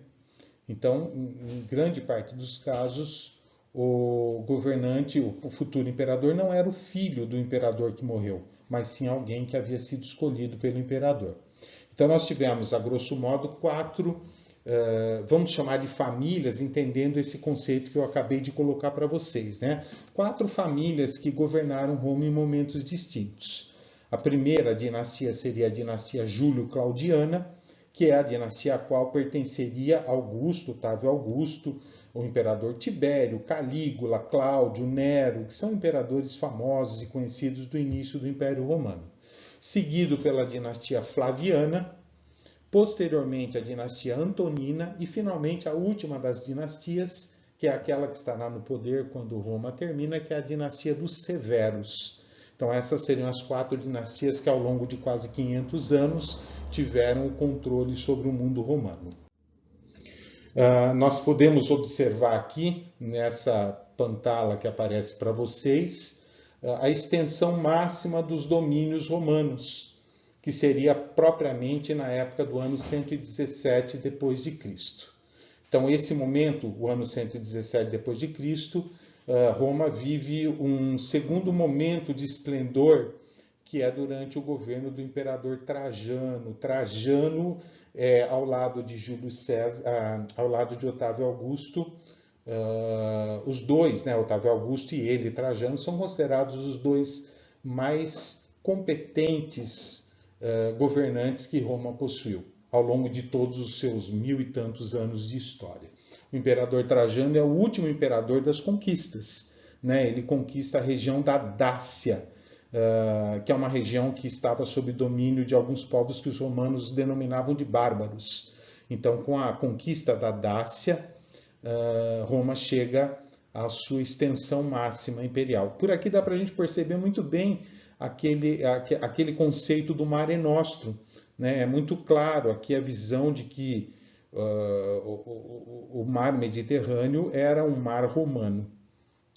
Então, em grande parte dos casos, o governante, o futuro imperador, não era o filho do imperador que morreu, mas sim alguém que havia sido escolhido pelo imperador. Então, nós tivemos, a grosso modo, 4, vamos chamar de famílias, entendendo esse conceito que eu acabei de colocar para vocês, né? 4 famílias que governaram Roma em momentos distintos. A primeira dinastia seria a dinastia Júlio-Claudiana, que é a dinastia a qual pertenceria Augusto, Otávio Augusto, o imperador Tibério, Calígula, Cláudio, Nero, que são imperadores famosos e conhecidos do início do Império Romano. Seguido pela dinastia Flaviana, posteriormente a dinastia Antonina e finalmente a última das dinastias, que é aquela que estará no poder quando Roma termina, que é a dinastia dos Severos. Então essas seriam as 4 dinastias que ao longo de quase 500 anos tiveram o controle sobre o mundo romano. Nós podemos observar aqui, nessa pantala que aparece para vocês, a extensão máxima dos domínios romanos, que seria propriamente na época do ano 117 depois de Cristo. Então, esse momento, o ano 117 depois de Cristo, Roma vive um segundo momento de esplendor, que é durante o governo do imperador Trajano. Trajano, ao lado de Júlio César, ao lado de Otávio Augusto, os dois, né, Otávio Augusto e ele, Trajano, são considerados os 2 mais competentes governantes que Roma possuiu, ao longo de todos os seus 1000 e tantos anos de história. O imperador Trajano é o último imperador das conquistas, né? Ele conquista a região da Dácia, que é uma região que estava sob domínio de alguns povos que os romanos denominavam de bárbaros. Então, com a conquista da Dácia, Roma chega à sua extensão máxima imperial. Por aqui dá para a gente perceber muito bem aquele conceito do Mare Nostrum, né? É muito claro aqui a visão de que o mar Mediterrâneo era um mar romano.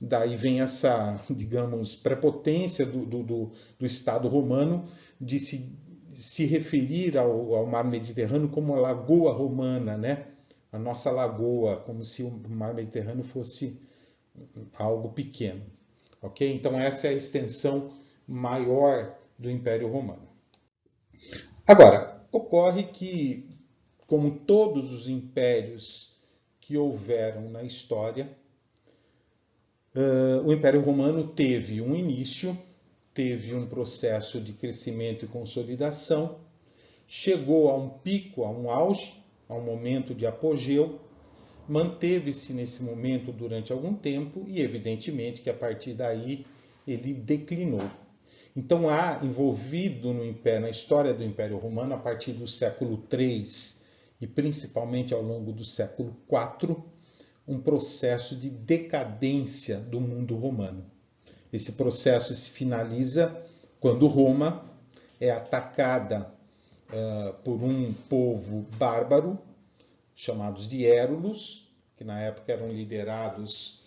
Daí vem essa, digamos, prepotência do Estado romano de se referir ao mar Mediterrâneo como a lagoa romana, né? A nossa lagoa, como se o mar Mediterrâneo fosse algo pequeno. Ok? Então essa é a extensão maior do Império Romano. Agora, ocorre que, como todos os impérios que houveram na história, o Império Romano teve um início, teve um processo de crescimento e consolidação, chegou a um pico, a um auge, a um momento de apogeu, manteve-se nesse momento durante algum tempo e, evidentemente, que a partir daí ele declinou. Então há envolvido na história do Império Romano, a partir do século III e principalmente ao longo do século IV, um processo de decadência do mundo romano. Esse processo se finaliza quando Roma é atacada por um povo bárbaro, chamados de Érulos, que na época eram liderados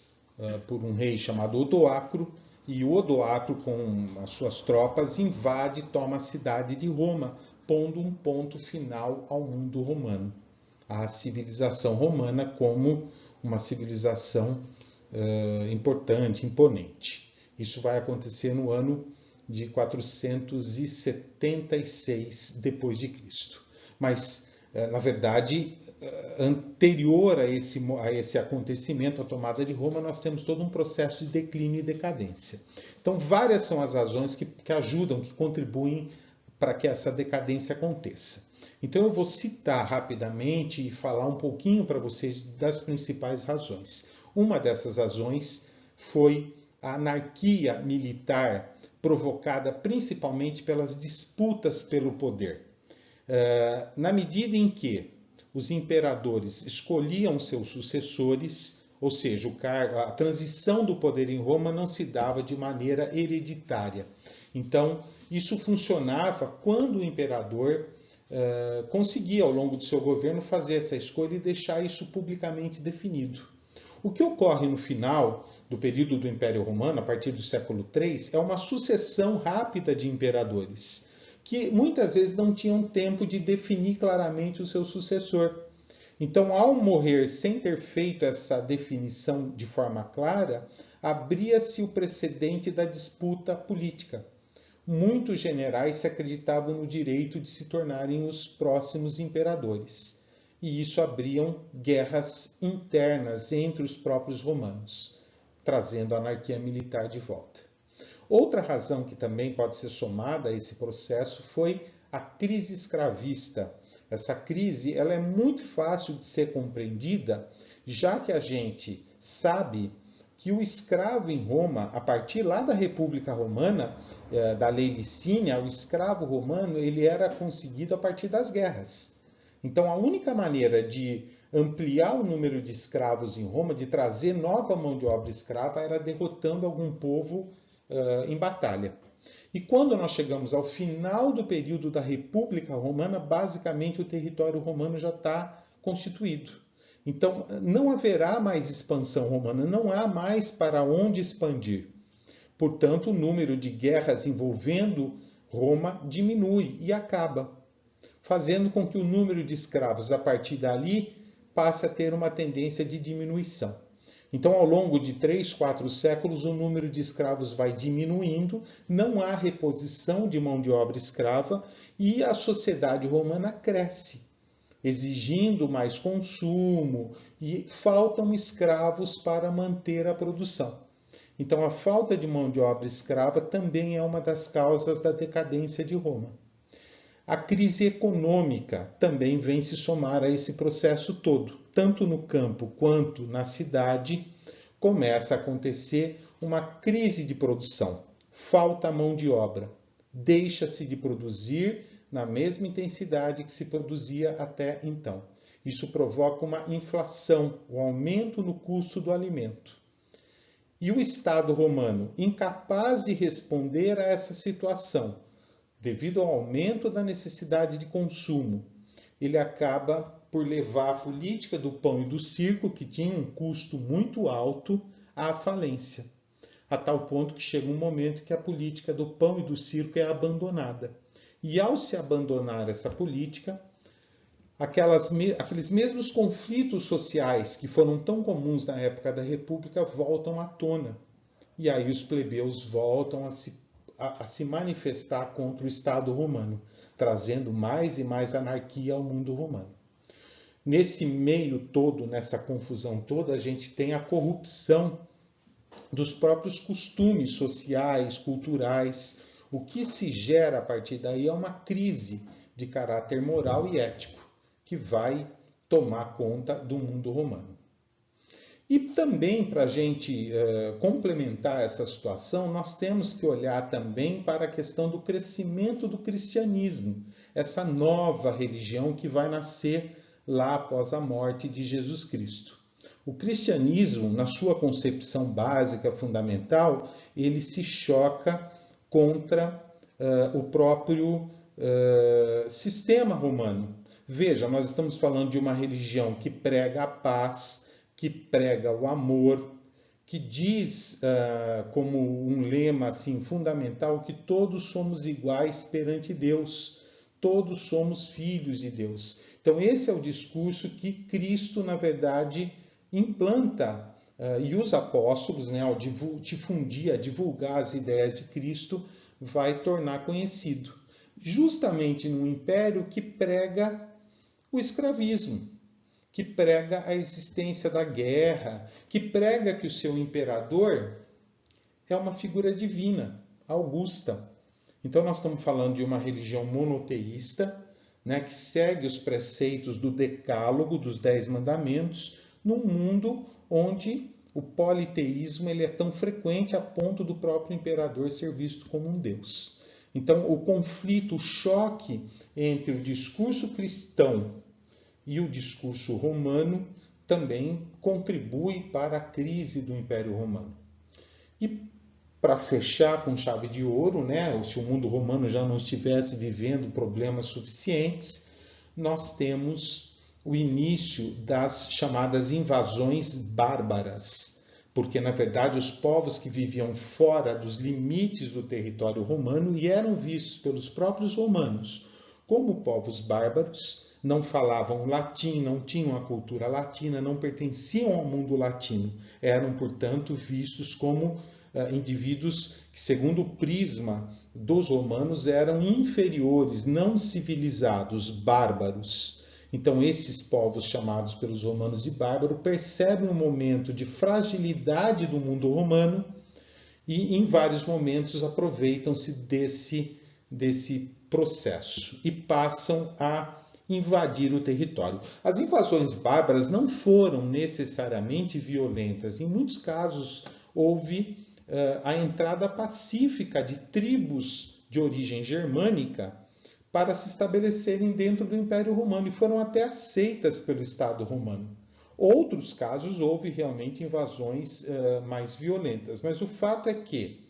por um rei chamado Odoacro, e o Odoacro, com as suas tropas, invade e toma a cidade de Roma, pondo um ponto final ao mundo romano. A civilização romana como uma civilização importante, imponente. Isso vai acontecer no ano de 476 depois de Cristo. Mas, na verdade, anterior a esse acontecimento, a tomada de Roma, nós temos todo um processo de declínio e decadência. Então, várias são as razões que ajudam, que contribuem para que essa decadência aconteça. Então, eu vou citar rapidamente e falar um pouquinho para vocês das principais razões. Uma dessas razões foi a anarquia militar provocada principalmente pelas disputas pelo poder. Na medida em que os imperadores escolhiam seus sucessores, ou seja, a transição do poder em Roma não se dava de maneira hereditária. Então, isso funcionava quando o imperador conseguia, ao longo do seu governo, fazer essa escolha e deixar isso publicamente definido. O que ocorre no final do período do Império Romano, a partir do século III, é uma sucessão rápida de imperadores, que muitas vezes não tinham tempo de definir claramente o seu sucessor. Então, ao morrer sem ter feito essa definição de forma clara, abria-se o precedente da disputa política. Muitos generais se acreditavam no direito de se tornarem os próximos imperadores, e isso abriam guerras internas entre os próprios romanos, trazendo a anarquia militar de volta. Outra razão que também pode ser somada a esse processo foi a crise escravista. Essa crise ela é muito fácil de ser compreendida, já que a gente sabe que o escravo em Roma, a partir lá da República Romana, da lei Licínia, o escravo romano ele era conseguido a partir das guerras. Então, a única maneira de ampliar o número de escravos em Roma, de trazer nova mão de obra escrava, era derrotando algum povo em batalha. E quando nós chegamos ao final do período da República Romana, basicamente o território romano já está constituído. Então, não haverá mais expansão romana, não há mais para onde expandir. Portanto, o número de guerras envolvendo Roma diminui e acaba, fazendo com que o número de escravos a partir dali passe a ter uma tendência de diminuição. Então, ao longo de 3, 4 séculos, o número de escravos vai diminuindo, não há reposição de mão de obra escrava e a sociedade romana cresce, exigindo mais consumo e faltam escravos para manter a produção. Então, a falta de mão de obra escrava também é uma das causas da decadência de Roma. A crise econômica também vem se somar a esse processo todo. Tanto no campo quanto na cidade, começa a acontecer uma crise de produção. Falta mão de obra. Deixa-se de produzir na mesma intensidade que se produzia até então. Isso provoca uma inflação, um aumento no custo do alimento. E o Estado romano, incapaz de responder a essa situação, devido ao aumento da necessidade de consumo, ele acaba por levar a política do pão e do circo, que tinha um custo muito alto, à falência. A tal ponto que chega um momento que a política do pão e do circo é abandonada. E ao se abandonar essa política, aqueles mesmos conflitos sociais que foram tão comuns na época da República voltam à tona. E aí os plebeus voltam a se manifestar contra o Estado romano, trazendo mais e mais anarquia ao mundo romano. Nesse meio todo, nessa confusão toda, a gente tem a corrupção dos próprios costumes sociais, culturais. O que se gera a partir daí é uma crise de caráter moral e ético, que vai tomar conta do mundo romano. E também, para a gente complementar essa situação, nós temos que olhar também para a questão do crescimento do cristianismo, essa nova religião que vai nascer lá após a morte de Jesus Cristo. O cristianismo, na sua concepção básica, fundamental, ele se choca contra o próprio sistema romano. Veja, nós estamos falando de uma religião que prega a paz, que prega o amor, que diz como um lema assim, fundamental que todos somos iguais perante Deus, todos somos filhos de Deus. Então esse é o discurso que Cristo, na verdade, implanta e os apóstolos, né, ao difundir, a divulgar as ideias de Cristo, vai tornar conhecido. Justamente num império que prega o escravismo, que prega a existência da guerra, que prega que o seu imperador é uma figura divina, augusta. Então nós estamos falando de uma religião monoteísta, né, que segue os preceitos do Decálogo, dos 10 Mandamentos, num mundo onde o politeísmo ele é tão frequente a ponto do próprio imperador ser visto como um deus. Então, o conflito, o choque entre o discurso cristão e o discurso romano também contribui para a crise do Império Romano. E para fechar com chave de ouro, né, ou se o mundo romano já não estivesse vivendo problemas suficientes, nós temos o início das chamadas invasões bárbaras, porque, na verdade, os povos que viviam fora dos limites do território romano e eram vistos pelos próprios romanos como povos bárbaros, não falavam latim, não tinham a cultura latina, não pertenciam ao mundo latino, eram, portanto, vistos como indivíduos que, segundo o prisma dos romanos, eram inferiores, não civilizados, bárbaros. Então, esses povos chamados pelos romanos de bárbaro percebem um momento de fragilidade do mundo romano e, em vários momentos, aproveitam-se desse processo e passam a invadir o território. As invasões bárbaras não foram necessariamente violentas. Em muitos casos, houve a entrada pacífica de tribos de origem germânica para se estabelecerem dentro do Império Romano e foram até aceitas pelo Estado romano. Outros casos houve realmente invasões mais violentas, mas o fato é que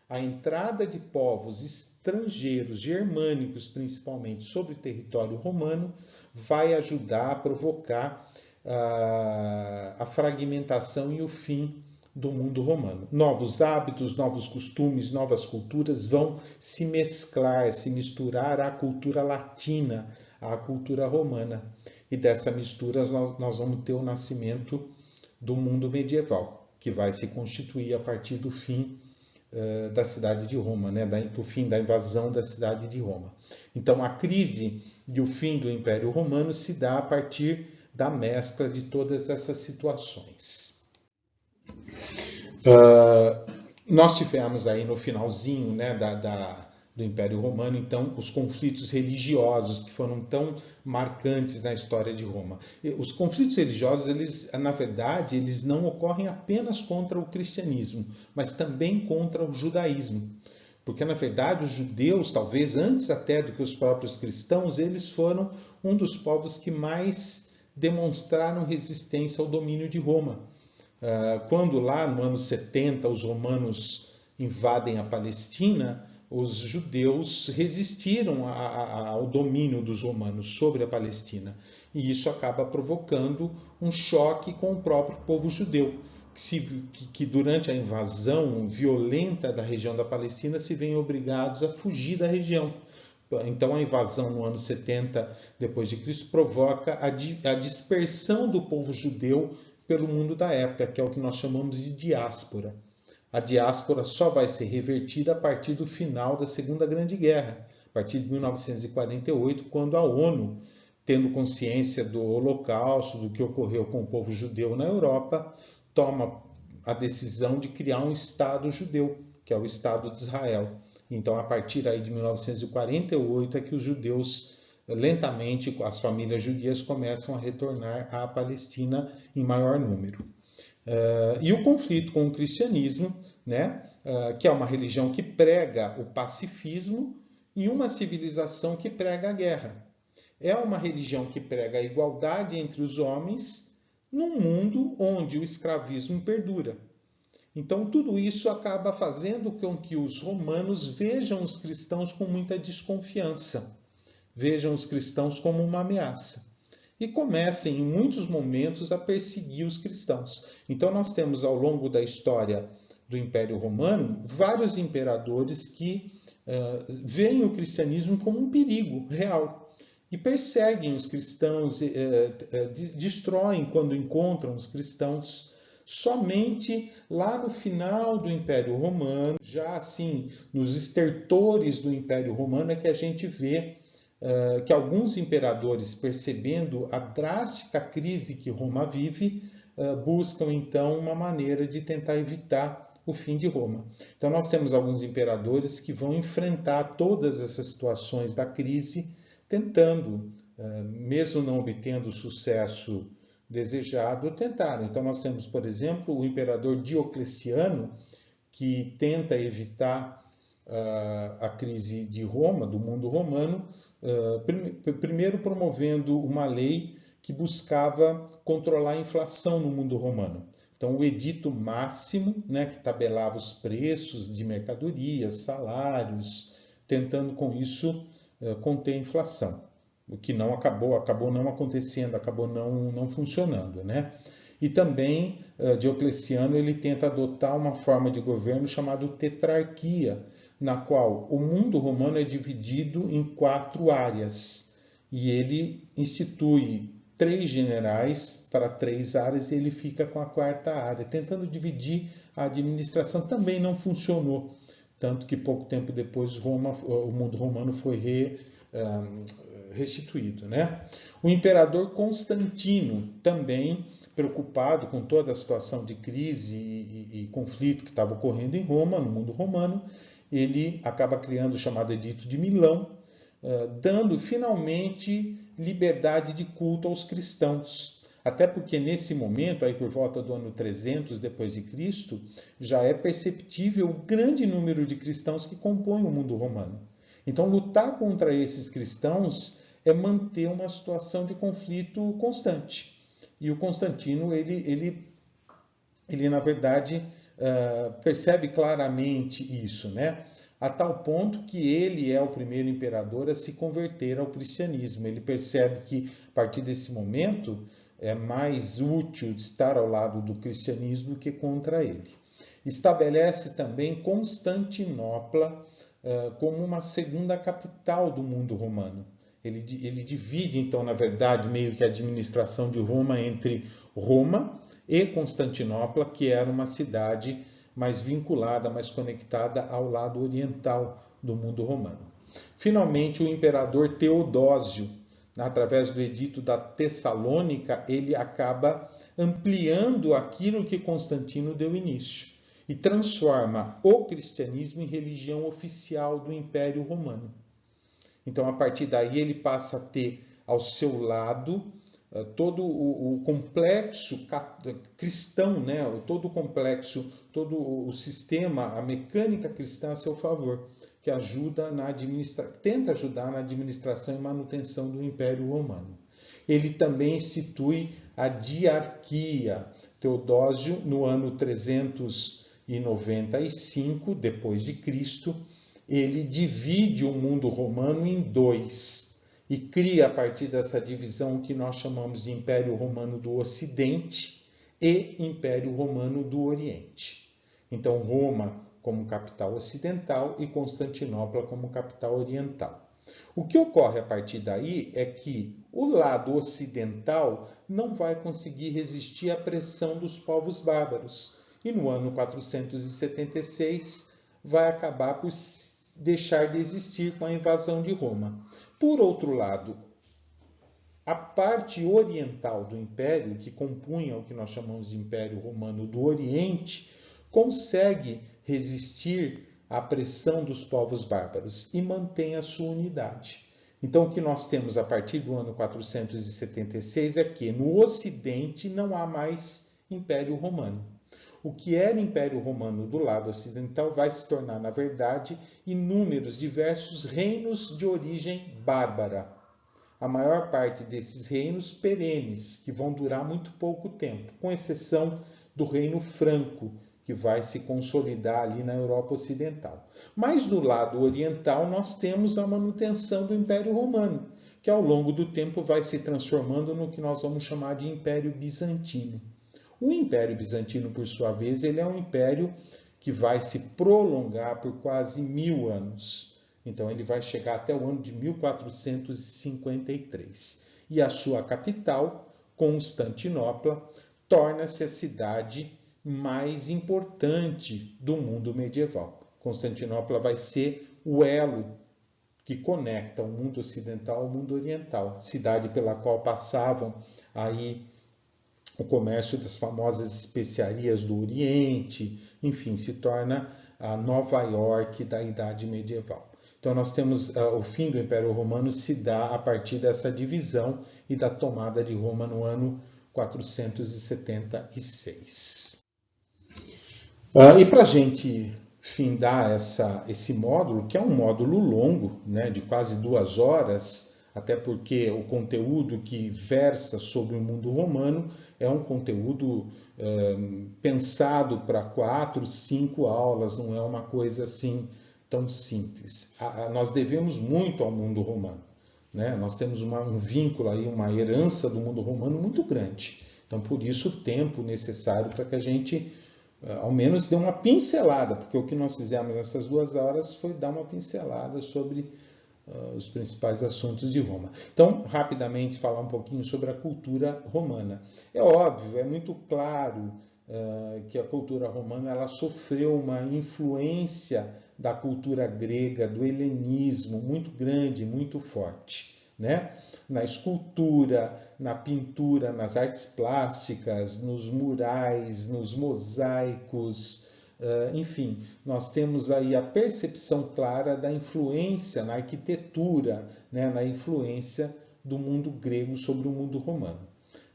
a entrada de povos estrangeiros, germânicos principalmente, sobre o território romano, vai ajudar a provocar a fragmentação e o fim do mundo romano. Novos hábitos, novos costumes, novas culturas vão se mesclar, se misturar à cultura latina, à cultura romana. E dessa mistura nós vamos ter o nascimento do mundo medieval, que vai se constituir a partir do fim da cidade de Roma, né? Do fim da invasão da cidade de Roma. Então a crise e o fim do Império Romano se dá a partir da mescla de todas essas situações. Nós tivemos aí no finalzinho, né, do Império Romano, então, os conflitos religiosos que foram tão marcantes na história de Roma. Os conflitos religiosos, eles, na verdade, eles não ocorrem apenas contra o cristianismo, mas também contra o judaísmo. Porque, na verdade, os judeus, talvez antes até do que os próprios cristãos, eles foram um dos povos que mais demonstraram resistência ao domínio de Roma. Quando lá no ano 70 os romanos invadem a Palestina, os judeus resistiram ao domínio dos romanos sobre a Palestina. E isso acaba provocando um choque com o próprio povo judeu, que durante a invasão violenta da região da Palestina se veem obrigados a fugir da região. Então a invasão no ano 70 depois de Cristo provoca a dispersão do povo judeu pelo mundo da época, que é o que nós chamamos de diáspora. A diáspora só vai ser revertida a partir do final da Segunda Grande Guerra, a partir de 1948, quando a ONU, tendo consciência do Holocausto, do que ocorreu com o povo judeu na Europa, toma a decisão de criar um Estado judeu, que é o Estado de Israel. Então, a partir aí de 1948 é que os judeus lentamente, as famílias judias começam a retornar à Palestina em maior número. E o conflito com o cristianismo, né, que é uma religião que prega o pacifismo e uma civilização que prega a guerra. É uma religião que prega a igualdade entre os homens num mundo onde o escravismo perdura. Então, tudo isso acaba fazendo com que os romanos vejam os cristãos com muita desconfiança. Vejam os cristãos como uma ameaça e comecem, em muitos momentos, a perseguir os cristãos. Então, nós temos, ao longo da história do Império Romano, vários imperadores que veem o cristianismo como um perigo real e perseguem os cristãos, destroem, quando encontram os cristãos, Somente lá no final do Império Romano, já assim, nos estertores do Império Romano, é que a gente vê que alguns imperadores, percebendo a drástica crise que Roma vive, buscam então uma maneira de tentar evitar o fim de Roma. Então nós temos alguns imperadores que vão enfrentar todas essas situações da crise, tentando, mesmo não obtendo o sucesso desejado, tentaram. Então nós temos, por exemplo, o imperador Diocleciano, que tenta evitar a crise de Roma, do mundo romano, primeiro promovendo uma lei que buscava controlar a inflação no mundo romano. Então, o edito máximo, né, que tabelava os preços de mercadorias, salários, tentando com isso conter a inflação. O que não acabou não acontecendo, acabou não funcionando, né? E também Diocleciano ele tenta adotar uma forma de governo chamada tetrarquia, na qual o mundo romano é dividido em 4 áreas e ele institui 3 generais para 3 áreas e ele fica com a 4ª área, tentando dividir a administração. Também não funcionou, tanto que pouco tempo depois o mundo romano foi restituído, né? O imperador Constantino, também preocupado com toda a situação de crise e conflito que estava ocorrendo em Roma, no mundo romano, ele acaba criando o chamado Edito de Milão, dando finalmente liberdade de culto aos cristãos. Até porque nesse momento, aí por volta do ano 300 depois de Cristo, já é perceptível o grande número de cristãos que compõem o mundo romano. Então, lutar contra esses cristãos é manter uma situação de conflito constante. E o Constantino, ele na verdade, percebe claramente isso, né? A tal ponto que ele é o primeiro imperador a se converter ao cristianismo. Ele percebe que, a partir desse momento, é mais útil estar ao lado do cristianismo do que contra ele. Estabelece também Constantinopla como uma segunda capital do mundo romano. Ele divide, então, na verdade, meio que a administração de Roma entre Roma e Constantinopla, que era uma cidade mais vinculada, mais conectada ao lado oriental do mundo romano. Finalmente, o imperador Teodósio, através do edito da Tessalônica, ele acaba ampliando aquilo que Constantino deu início e transforma o cristianismo em religião oficial do Império Romano. Então, a partir daí, ele passa a ter ao seu lado todo o complexo cristão, né? Todo o complexo, todo o sistema, a mecânica cristã a seu favor, que tenta ajudar na administração e manutenção do Império Romano. Ele também institui a diarquia. Teodósio, no ano 395 depois de Cristo, ele divide o mundo romano em 2 e cria a partir dessa divisão o que nós chamamos de Império Romano do Ocidente e Império Romano do Oriente. Então, Roma como capital ocidental e Constantinopla como capital oriental. O que ocorre a partir daí é que o lado ocidental não vai conseguir resistir à pressão dos povos bárbaros e no ano 476 vai acabar por deixar de existir com a invasão de Roma. Por outro lado, a parte oriental do império, que compunha o que nós chamamos de Império Romano do Oriente, consegue resistir à pressão dos povos bárbaros e mantém a sua unidade. Então, o que nós temos a partir do ano 476 é que no Ocidente não há mais Império Romano. O que era Império Romano do lado ocidental vai se tornar, na verdade, inúmeros, diversos reinos de origem bárbara. A maior parte desses reinos perenes, que vão durar muito pouco tempo, com exceção do Reino Franco, que vai se consolidar ali na Europa Ocidental. Mas do lado oriental nós temos a manutenção do Império Romano, que ao longo do tempo vai se transformando no que nós vamos chamar de Império Bizantino. O Império Bizantino, por sua vez, ele é um império que vai se prolongar por quase 1000 anos. Então, ele vai chegar até o ano de 1453. E a sua capital, Constantinopla, torna-se a cidade mais importante do mundo medieval. Constantinopla vai ser o elo que conecta o mundo ocidental ao mundo oriental, cidade pela qual passavam aí o comércio das famosas especiarias do Oriente, enfim, se torna a Nova York da Idade Medieval. Então nós temos o fim do Império Romano se dá a partir dessa divisão e da tomada de Roma no ano 476. E para a gente findar esse módulo, que é um módulo longo, né, de quase 2 horas, até porque o conteúdo que versa sobre o mundo romano é um conteúdo pensado para 4, 5 aulas, não é uma coisa assim tão simples. Nós devemos muito ao mundo romano, né? Nós temos um vínculo aí, uma herança do mundo romano muito grande. Então, por isso, o tempo necessário para que a gente, ao menos, dê uma pincelada, porque o que nós fizemos nessas 2 horas foi dar uma pincelada sobre os principais assuntos de Roma. Então, rapidamente, falar um pouquinho sobre a cultura romana. É óbvio, é muito claro que a cultura romana ela sofreu uma influência da cultura grega, do helenismo, muito grande, muito forte, né? Na escultura, na pintura, nas artes plásticas, nos murais, nos mosaicos, enfim, nós temos aí a percepção clara da influência na arquitetura, né, na influência do mundo grego sobre o mundo romano.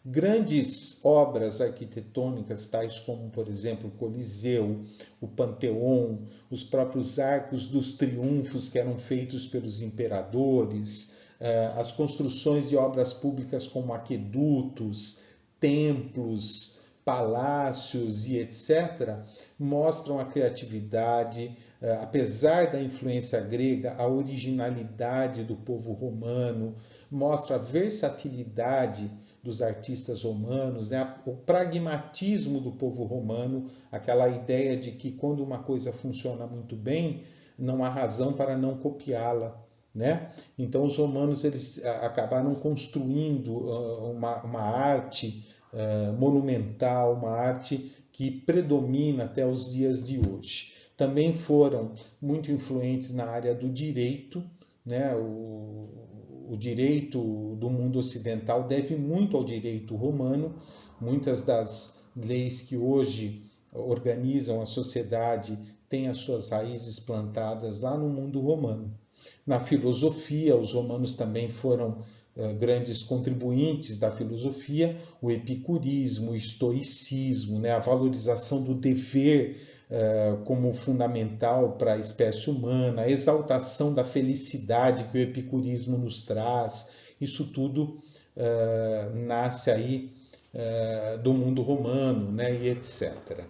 Grandes obras arquitetônicas, tais como, por exemplo, o Coliseu, o Panteão, os próprios arcos dos triunfos que eram feitos pelos imperadores, as construções de obras públicas como aquedutos, templos, palácios e etc., mostram a criatividade, apesar da influência grega, a originalidade do povo romano, mostra a versatilidade dos artistas romanos, né? O pragmatismo do povo romano, aquela ideia de que quando uma coisa funciona muito bem, não há razão para não copiá-la, né? Então os romanos eles acabaram construindo uma arte monumental, uma arte que predomina até os dias de hoje. Também foram muito influentes na área do direito, né? O direito do mundo ocidental deve muito ao direito romano. Muitas das leis que hoje organizam a sociedade têm as suas raízes plantadas lá no mundo romano. Na filosofia, os romanos também foram grandes contribuintes da filosofia, o epicurismo, o estoicismo, né, a valorização do dever como fundamental para a espécie humana, a exaltação da felicidade que o epicurismo nos traz, isso tudo nasce aí do mundo romano, né, e etc.